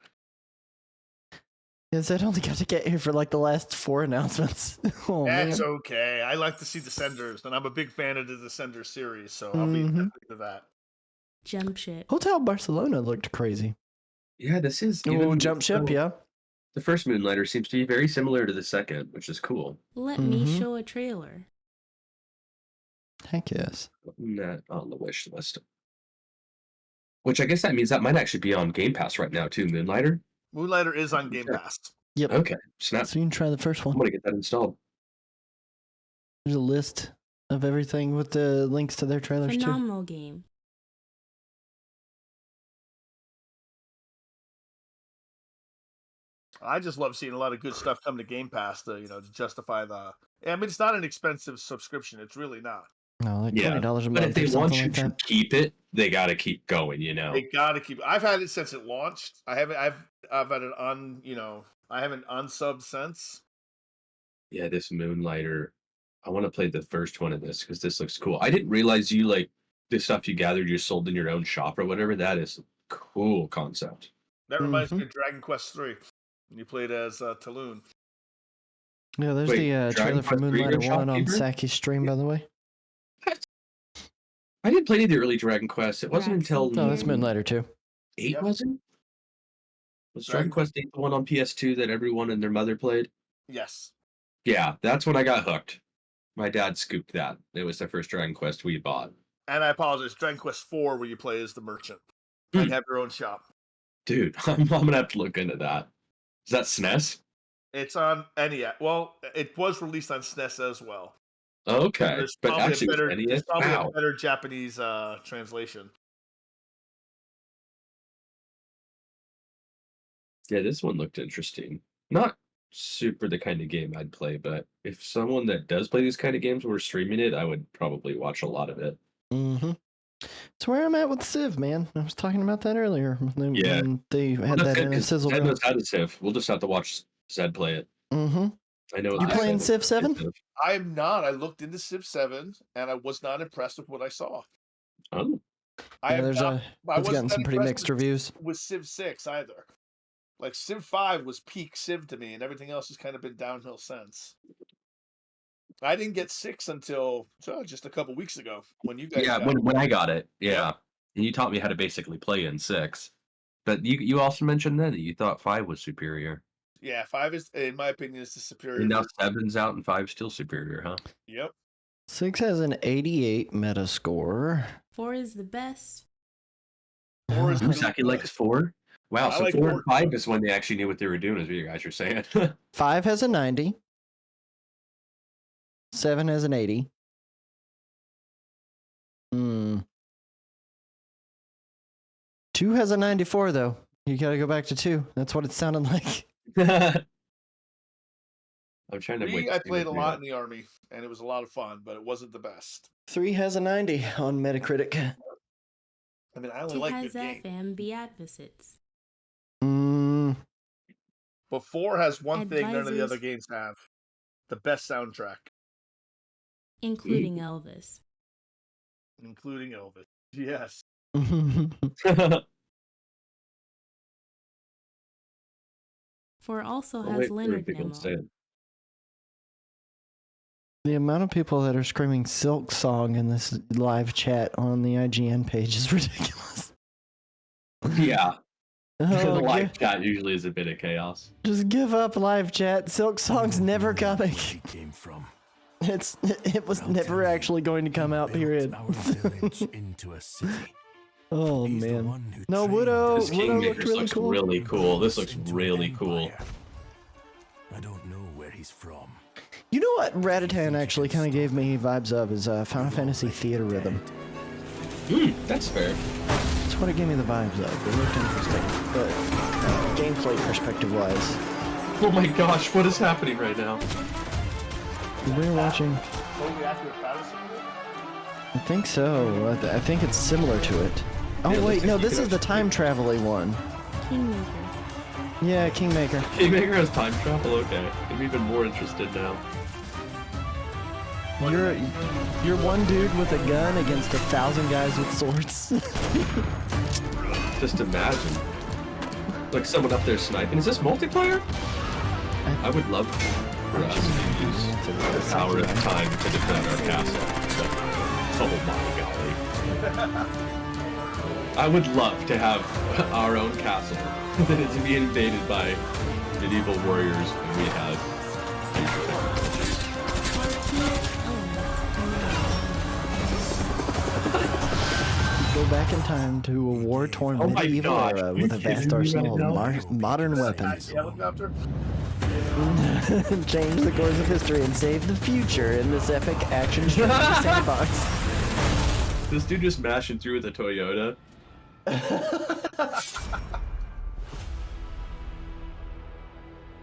Yes, I only got to get here for like the last 4 announcements. Oh That's man. okay. I like to see Descenders, and I'm a big fan of the Descender series, so I'll be Mhm. happy to that. Jump ship. Hotel Barcelona looked crazy. Yeah, this is. Oh, even- jump ship, yeah. The first Moonlighter seems to be very similar to the second, which is cool. Let me Mhm. show a trailer. Heck yes. Putting that on the wish list. Which I guess that means that might actually be on Game Pass right now too, Moonlighter. Moonlighter is on Game Pass. Yep. Okay. Snap. So you can try the first one. I'm gonna get that installed. There's a list of everything with the links to their trailers too. Phenomenal game. I just love seeing a lot of good stuff come to Game Pass to, to justify the. I mean, it's not an expensive subscriction. It's really not. No, like $20 a month. But if they or want something you like to that. keep it, they got to keep going. They gotta keep. I've had it since it launched. I've had it on. I haven't unsubbed since. Yeah, this Moonlighter. I want to play the first one of this because this looks cool. I didn't realize you like the stuff you gathered, you sold in your own shop or whatever. That is a cool concept. That reminds me of Dragon Quest III. When you played as Taloon. Yeah, there's Wait, the trailer for Quest III Moonlighter your 1 on shopkeeper? Saki's stream, by the way. I didn't play any of the early Dragon Quest. It wasn't until No, that's Moonlighter 2. 8, wasn't? Was Dragon Quest 8 the one on PS2 that everyone and their mother played? Yes. Yeah, that's when I got hooked. My dad scooped that. It was the first Dragon Quest we bought. And I apologize, Dragon Quest IV, where you play as the merchant and have your own shop. Dude, I'm gonna have to look into that. Is that SNES? It's on NES. Well, it was released on SNES as well. Okay, There's but probably actually, a better, NES? there's probably Wow. a better Japanese translation. Yeah, this one looked interesting. Not super the kind of game I'd play, but if someone that does play these kind of games were streaming it, I would probably watch a lot of it. Mm-hmm. It's where I'm at with Civ, man. I was talking about that earlier. When Yeah. they had that in a sizzle Zed reel. knows how to Civ. We'll just have to watch Zed play it. Mm-hmm. I know. You playing Civ 7? I'm not. I looked into Civ 7, and I was not impressed with what I saw. Oh. I Yeah, am not, I it's wasn't gotten that some pretty impressed mixed reviews. with Civ 6 either. Like Civ 5 was peak Civ to me, and everything else has kind of been downhill since. I didn't get 6 until just a couple weeks ago when you guys. Yeah, got it. when I got it, yeah. And you taught me how to basically play in 6. But you also mentioned then that you thought 5 was superior. Yeah, 5 is, in my opinion, is the superior. And now 7's out and 5's still superior, huh? Yep. 6 has an 88 Metascore. 4 is the best. 4 is Saki likes 4? Wow, I so like 4 4 and 5 is when they actually knew what they were doing, is what you guys are saying. 5 has a 90. 7 has an 80. 2 has a 94, though. You gotta go back to 2. That's what it sounded like. I'm trying to 3, wait. I played a lot in the army, and it was a lot of fun, but it wasn't the best. 3 has a 90 on Metacritic. I mean, I only 2 like has good games. FMB advocates. But 4 has one thing none of the Advisors. other games have: the best soundtrack, Including Elvis. including Elvis. Yes. 4 also I'll has wait for Leonard people to say Nimoy. it. The amount of people that are screaming Silk Song in this live chat on the IGN page is ridiculous. Yeah. The Oh, live chat usually is a bit of chaos. just give up live chat. Silk Song's never coming. Came from. It was never actually going to come out, period. Into a city. Oh man. No, Widow. This Widow looked Kingmakers really looks cool. really cool. This looks really cool. I don't know where he's from. You know what Ratatan actually kind of gave me vibes of is Final Fantasy Theater Rhythm. That's fair. That's what it gave me the vibes of. It looked interesting, but gameplay perspective wise. Oh my gosh, what is happening right now? We're watching. Totally accurate battle simulator? I think so. I think it's similar to it. Oh Yeah, wait, looks no, like you this could is the actually- time travel-y one. Kingmaker. Yeah, Kingmaker. Kingmaker has time travel? Okay. I'm even more interested now. You're one dude with a gun against 1,000 guys with swords. Just imagine. Like someone up there sniping. Is this multiplayer? I would love for us to use the power of time to defend our castle. But, oh my golly. I would love to have our own castle that is being invaded by medieval warriors and we have future technology. Go back in time to a war-torn Oh my medieval gosh, era are you with a vast kidding me right arsenal now? of modern weapons. Helicopter? Change the course of history and save the future in this epic action strategy sandbox. This dude just mashing through with a Toyota.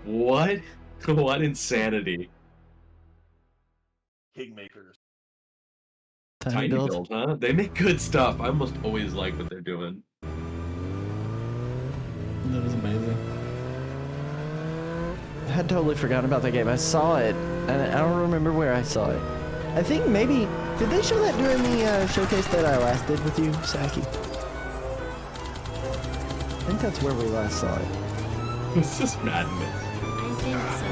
What? What insanity. Kingmakers. Tiny build, huh? They make good stuff. I almost always like what they're doing. That was amazing. I had totally forgotten about that game. I saw it, and I don't remember where I saw it. I think maybe... Did they show that during the showcase that I last did with you, Saki? I think that's where we last saw it. This is madness. I think so.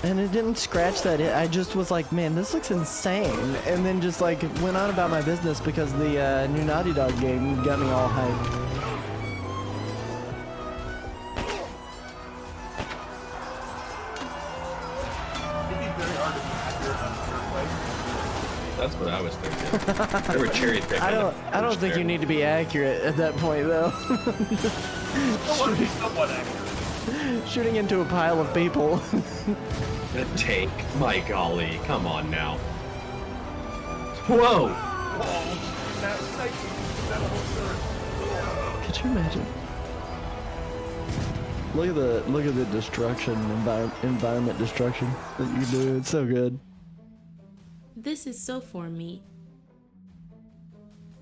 And it didn't scratch that. I just was like, man, this looks insane. And then just like went on about my business because the new Naughty Dog game got me all hyped. That's what I was thinking. They were cherry picking. I don't think you need to be accurate at that point, though. Somewhat accurate. Shooting into a pile of people. A tank? My golly, come on now. Whoa! Could you imagine? Look at the destruction, environment destruction that you do. It's so good. This is so for me.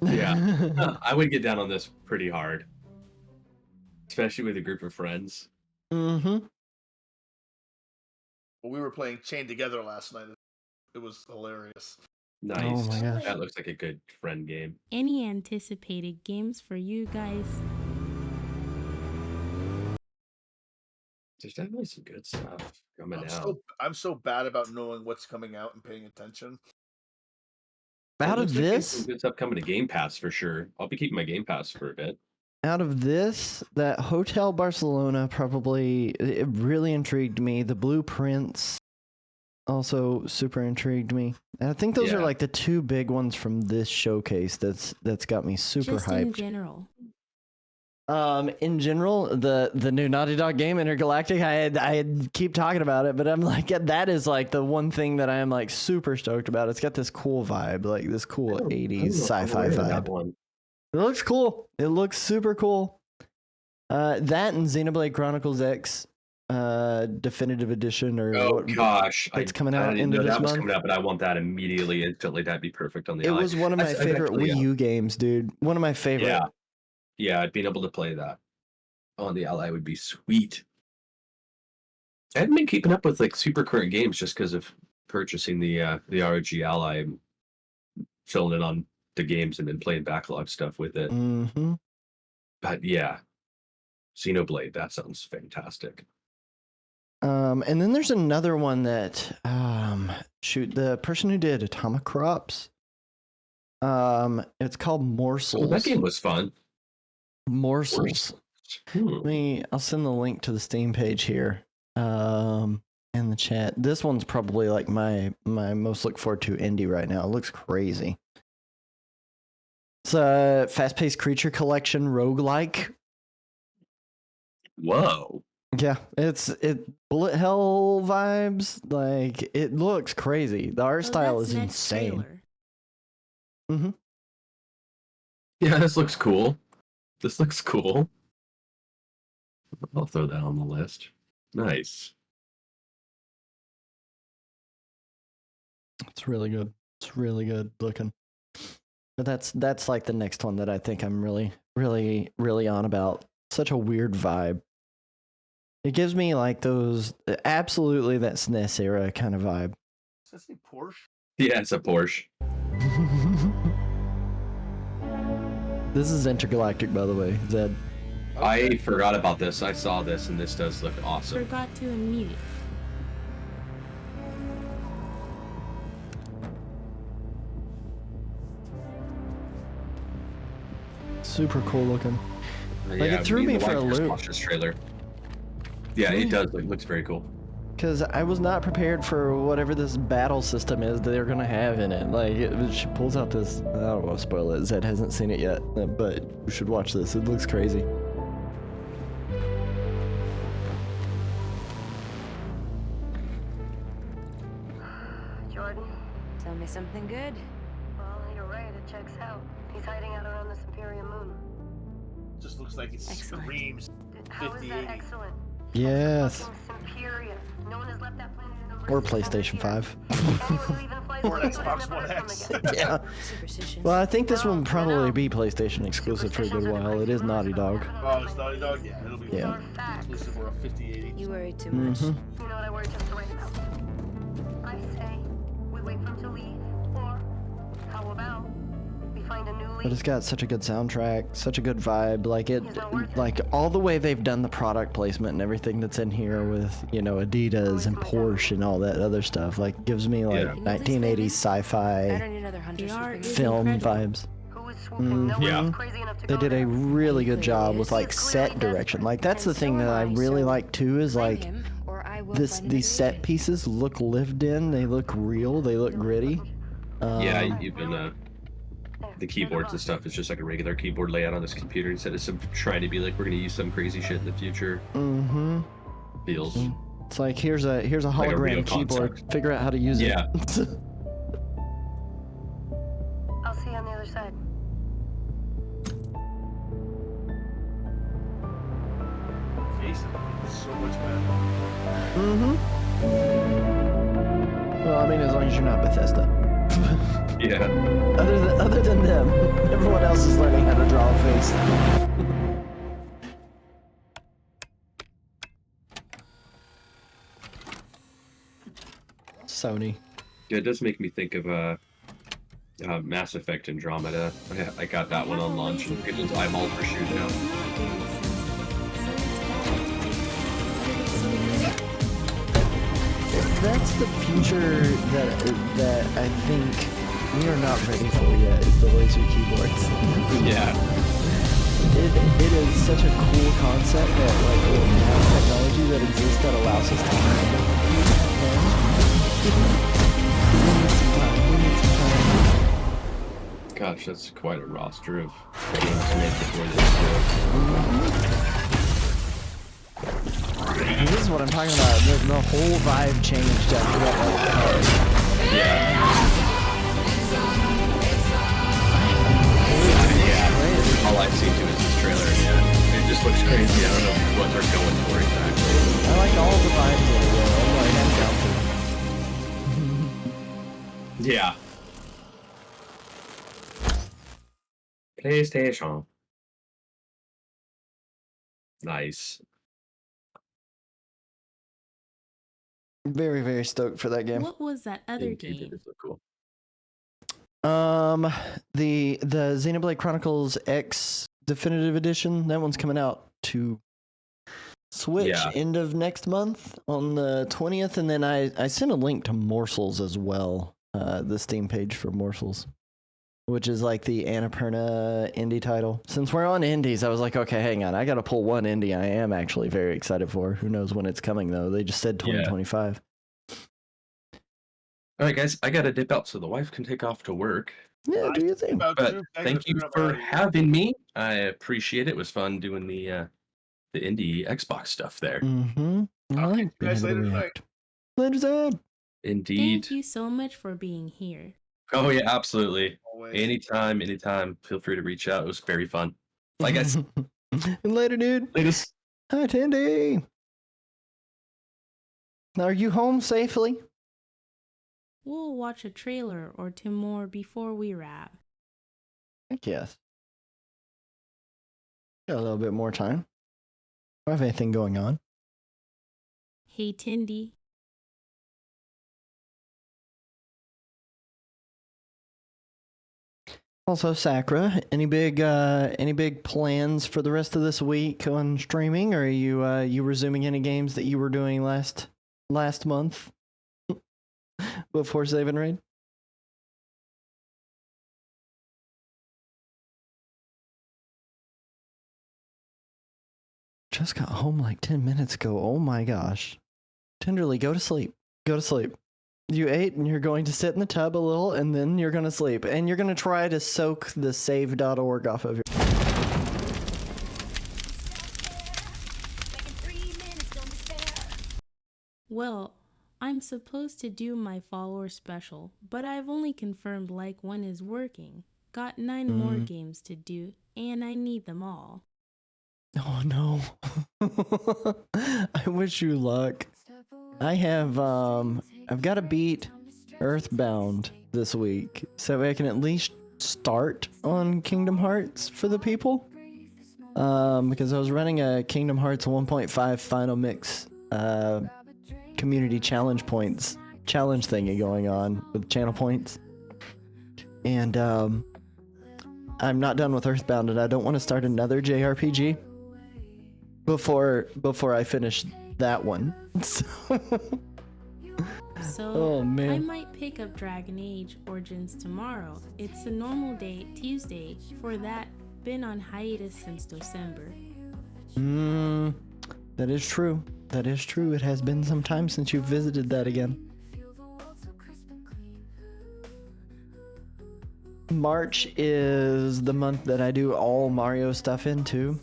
Yeah, I would get down on this pretty hard, especially with a group of friends. Mm-hmm. Well, we were playing Chained Together last night. It was hilarious. Nice. Oh my gosh. That looks like a good friend game. Any anticipated games for you guys? There's definitely some good stuff coming out. I'm so bad about knowing what's coming out and paying attention. Out of this, some good stuff coming to Game Pass for sure. I'll be keeping my Game Pass for a bit. out of this, that Hotel Barcelona probably, it really intrigued me. The Blueprints also super intrigued me. And I think those are like the two big ones from this showcase that's got me super Just hyped. in general. In general, the new Naughty Dog game, Intergalactic, I keep talking about it, but I'm like, that is like the one thing that I am like super stoked about. It's got this cool vibe, like this cool 80s sci-fi vibe. It looks cool. It looks super cool. That and Xenoblade Chronicles X definitive edition, or it's coming out into this month. Coming out, but I want that immediately, instantly. That'd be perfect on the. It was one of my favorite Wii U games, dude. One of my favorite. Yeah, being able to play that on the Ally would be sweet. I haven't been keeping up with like super current games just because of purchasing the ROG Ally and chilling in on the games and then playing backlog stuff with it. Mm-hmm. But yeah, Xenoblade, that sounds fantastic. And then there's another one that the person who did Atomic Crops. It's called Morsels. Oh, that game was fun. Morsels. I'll send the link to the Steam page here. In the chat. This one's probably like my most look forward to indie right now. It looks crazy. It's a fast-paced creature collection roguelike. Whoa. Yeah, it's bullet hell vibes. Like, it looks crazy. The art style is insane. Mm-hmm. Yeah, this looks cool. This looks cool. I'll throw that on the list. Nice. It's really good. It's really good looking. But that's like the next one that I think I'm really, really, really on about. Such a weird vibe. It gives me like those, absolutely that SNES era kind of vibe. Does that say Porsche? Yeah, it's a Porsche. This is Intergalactic, by the way, Zed. I forgot about this. I saw this, and this does look awesome. Forgot to unmute. Super cool looking. Like, Yeah, it threw me for a just loop. watched this trailer. Yeah, it does. It looks very cool. Because I was not prepared for whatever this battle system is that they're going to have in it. Like, she pulls out this... I don't want to spoil it. Zed hasn't seen it yet, but you should watch this. It looks crazy. me something good? Well, you're right, it checks out. He's hiding out around the Superior Moon. Just looks like it screams How is that 5080. excellent? Yes. Superior. No one has left that planet in over Or PlayStation 5. Or Xbox One X. Yeah. Well, I think this one will probably be PlayStation exclusive for a good while. It is Naughty Dog. Oh, it's Naughty Dog? Yeah, it'll be Yeah. exclusive or a 5080. You worry too much. You know what I worry just right about? I say we wait for him to leave, or how about we find a new But lead? it's got such a good soundtrack, such a good vibe. Like all the way they've done the product placement and everything that's in here with, you know, Adidas and Porsche and all that other stuff. Like gives me like 1980s sci-fi film vibes. They did a really good job with like set direction. Like that's the thing that I really like too is like these set pieces look lived in. They look real. They look gritty. Yeah, even the keyboards and stuff is just like a regular keyboard layout on this computer instead of some trying to be like we're gonna use some crazy shit in the future. Feels. It's like here's a like a real hologram keyboard. concept. Figure out how to use it. I'll see you on the other side. Face it, it's so much better. Well, I mean, as long as you're not Bethesda. Yeah. Other than them, everyone else is learning how to draw a face. Sony. Yeah, it does make me think of Mass Effect Andromeda. I got that one on launch and get its eyeballs for shooting out. That's the future that I think we are not ready for yet, is the laser keyboards. Yeah. It is such a cool concept that like we have technology that exists that allows us to kind of we need some time. Gosh, that's quite a roster of games made before this. This is what I'm talking about. The whole vibe changed after that. Yeah. All I've seen to is this trailer. Yeah, it just looks crazy. I don't know what they're going for exactly. I like all the vibes of it. Yeah. PlayStation. Nice. Very, very stoked for that game. What was that other game? Cool. The Xenoblade Chronicles X Definitive Edition. That one's coming out to Switch end of next month on the 20th, and then I sent a link to Morsels as well. The Steam page for Morsels, which is like the Annapurna indie title. Since we're on indies, I was like, okay, hang on, I gotta pull one indie I am actually very excited for. Who knows when it's coming though? They just said 2025. All right, guys, I gotta dip out so the wife can take off to work. Yeah, do your thing. But thank you for having me. I appreciate it. It was fun doing the indie Xbox stuff there. Mm-hmm. I'll catch you guys later tonight. Later, Zed. Indeed. Thank you so much for being here. Oh yeah, absolutely. Always. Anytime. Feel free to reach out. It was very fun. Bye, guys. Later, dude. Latest. Hi, Tandy. Are you home safely? We'll watch a trailer or two more before we wrap. I guess. Got a little bit more time. Don't have anything going on. Hey, Tindy. Also, Sakura, any big plans for the rest of this week on streaming? Or are you resuming any games that you were doing last month before Save and Raid? Just got home like 10 minutes ago. Oh my gosh. Tenderly, go to sleep. Go to sleep. You ate and you're going to sit in the tub a little and then you're going to sleep. And you're going to try to soak the save.org off of your... Well, I'm supposed to do my follower special, but I've only confirmed like 1 is working. Got 9 more games to do, and I need them all. Oh no. I wish you luck. I have I've got to beat Earthbound this week so I can at least start on Kingdom Hearts for the people. Because I was running a Kingdom Hearts 1.5 Final Mix community challenge thingy going on with channel points. And I'm not done with Earthbound, and I don't want to start another JRPG before I finish that one. So Oh, man. I might pick up Dragon Age Origins tomorrow. It's a normal day, Tuesday. For that, been on hiatus since December. That is true. That is true. It has been some time since you've visited that again. March is the month that I do all Mario stuff into.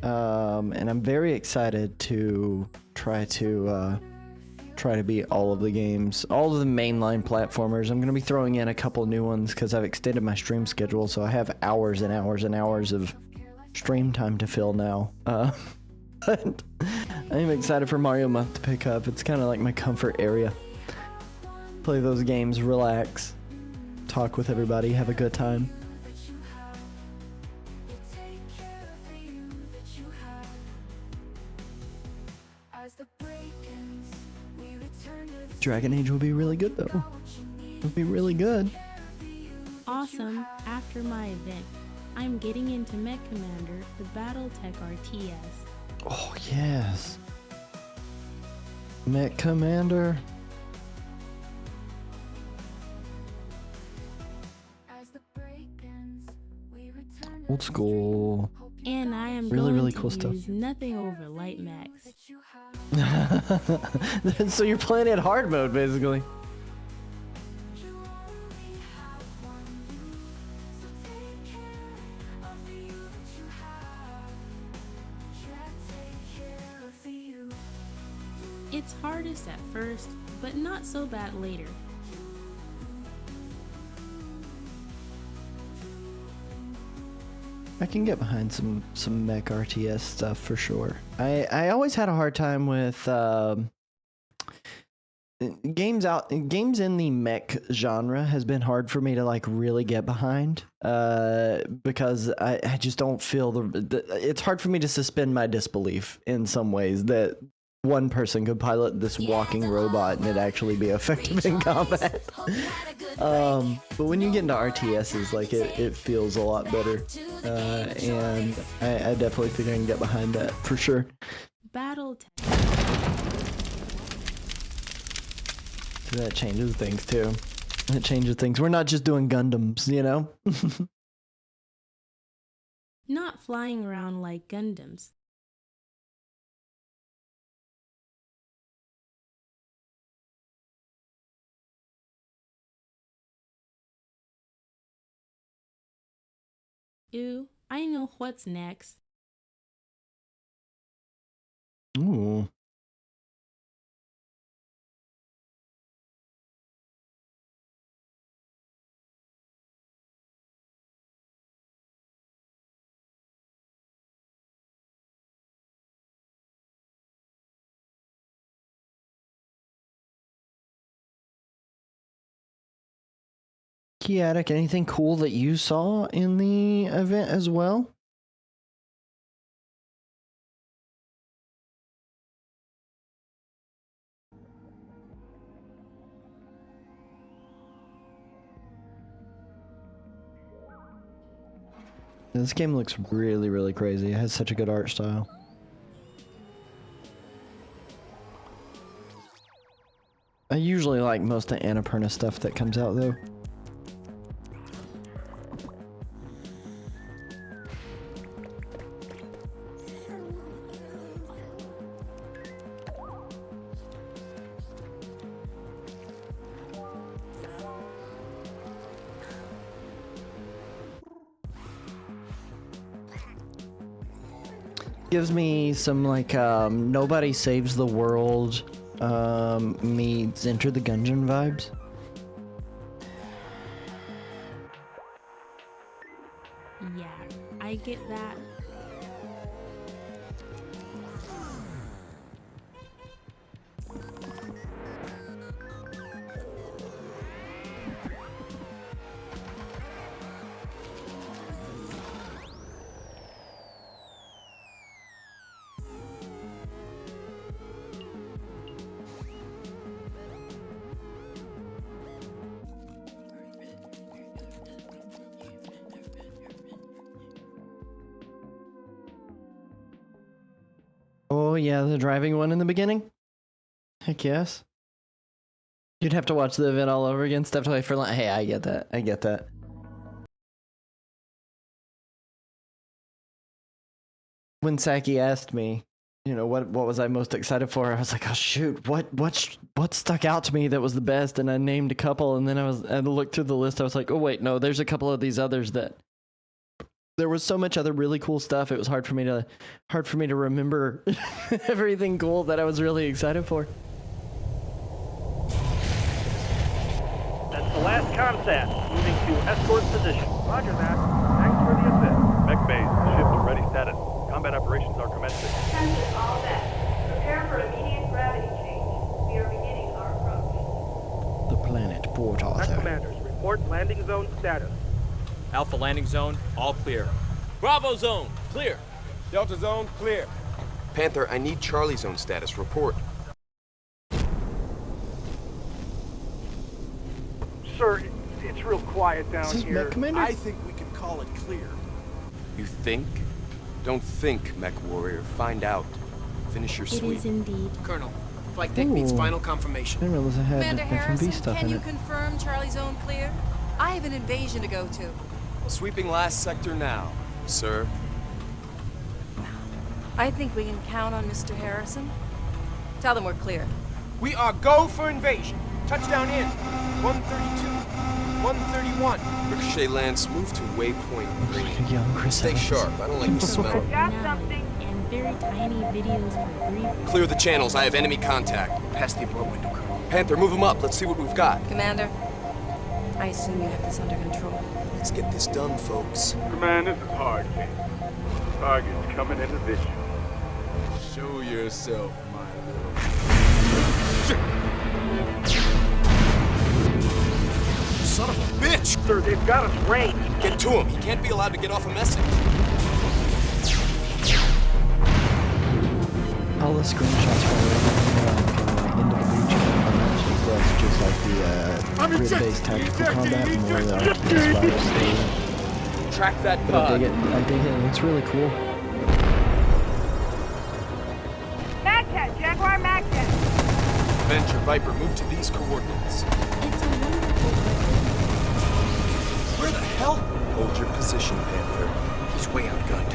And I'm very excited to try to beat all of the games, all of the mainline platformers. I'm going to be throwing in a couple new ones because I've extended my stream schedule, so I have hours and hours and hours of stream time to fill now. But I'm excited for Mario Month to pick up. It's kind of like my comfort area. Play those games, relax, talk with everybody, have a good time. Dragon Age will be really good though. It'll be really good. Awesome. After my event, I'm getting into Mech Commander, the Battletech RTS. Oh yes. Mech Commander. Old school. And I am Really, going really to cool stuff. use nothing over Light Max. So you're playing it hard mode basically. It's hardest at first, but not so bad later. I can get behind some mech RTS stuff for sure. I always had a hard time with games in the mech genre has been hard for me to like really get behind because I just don't feel it's hard for me to suspend my disbelief in some ways that one person could pilot this walking robot and it actually be effective in combat. But when you get into RTSs, like it feels a lot better, and I definitely think I can get behind that for sure. Battletech. So that changes things too. It changes things. We're not just doing Gundams, you know? Not flying around like Gundams. Ooh, I know what's next. Ooh. Kiatic, anything cool that you saw in the event as well? This game looks really, really crazy. It has such a good art style. I usually like most of Annapurna stuff that comes out though. Gives me some like Nobody Saves the World meets Enter the Gungeon vibes. Yeah, I get that. Oh yeah, the driving one in the beginning? Heck yes. You'd have to watch the event all over again. Stepped away for lunch. Hey, I get that. I get that. When Saki asked me, you know, what was I most excited for? I was like, oh shoot, what stuck out to me that was the best? And I named a couple, and then I looked through the list. I was like, oh wait, no, there's a couple of these others that there was so much other really cool stuff. It was hard for me to remember everything cool that I was really excited for. That's the last contact. Moving to escort position. Roger that. Thanks for the assist. Mech base, ship to ready status. Combat operations are commencing. Attention all deck. Prepare for immediate gravity change. We are beginning our approach. The planet Port Arthur. Commanders, report landing zone status. Alpha landing zone, all clear. Bravo zone, clear. Delta zone, clear. Panther, I need Charlie zone status. Report. Sir, it's real quiet down here. I think we can call it clear. You think? Don't think, Mech Warrior. Find out. Finish your It sweep. is indeed. Colonel, flight deck needs final confirmation. I didn't realize I had Commander FMV Harrison, stuff can in you it. confirm Charlie Zone clear? I have an invasion to go to. Sweeping last sector now, sir. I think we can count on Mr. Harrison. Tell them we're clear. We are go for invasion. Touchdown in 132, 131. Ricochet Lance, move to waypoint green. Like a young Chris Stay Evans. sharp. I don't like the smell. Got something. And very tiny videos for brief. Clear the channels. I have enemy contact. Past the abort window, Colonel. Panther, move them up. Let's see what we've got. Commander, I assume you have this under control. Let's get this done, folks. Command, this is hard, King. Target's coming into vision. Show yourself, my little... Son of a bitch! Sir, they've got us ranged. Get to him. He can't be allowed to get off a message. All the screenshots from into the breach combat reflects just like the grid-based tactical combat, more the RTS vibes. Track that But I pod. dig it. I dig it. It's really cool. Magcat, Jaguar Magcat. Venture Viper, move to these coordinates. It's a wonderful Where the hell? Hold your position, Panther. He's way outgunned.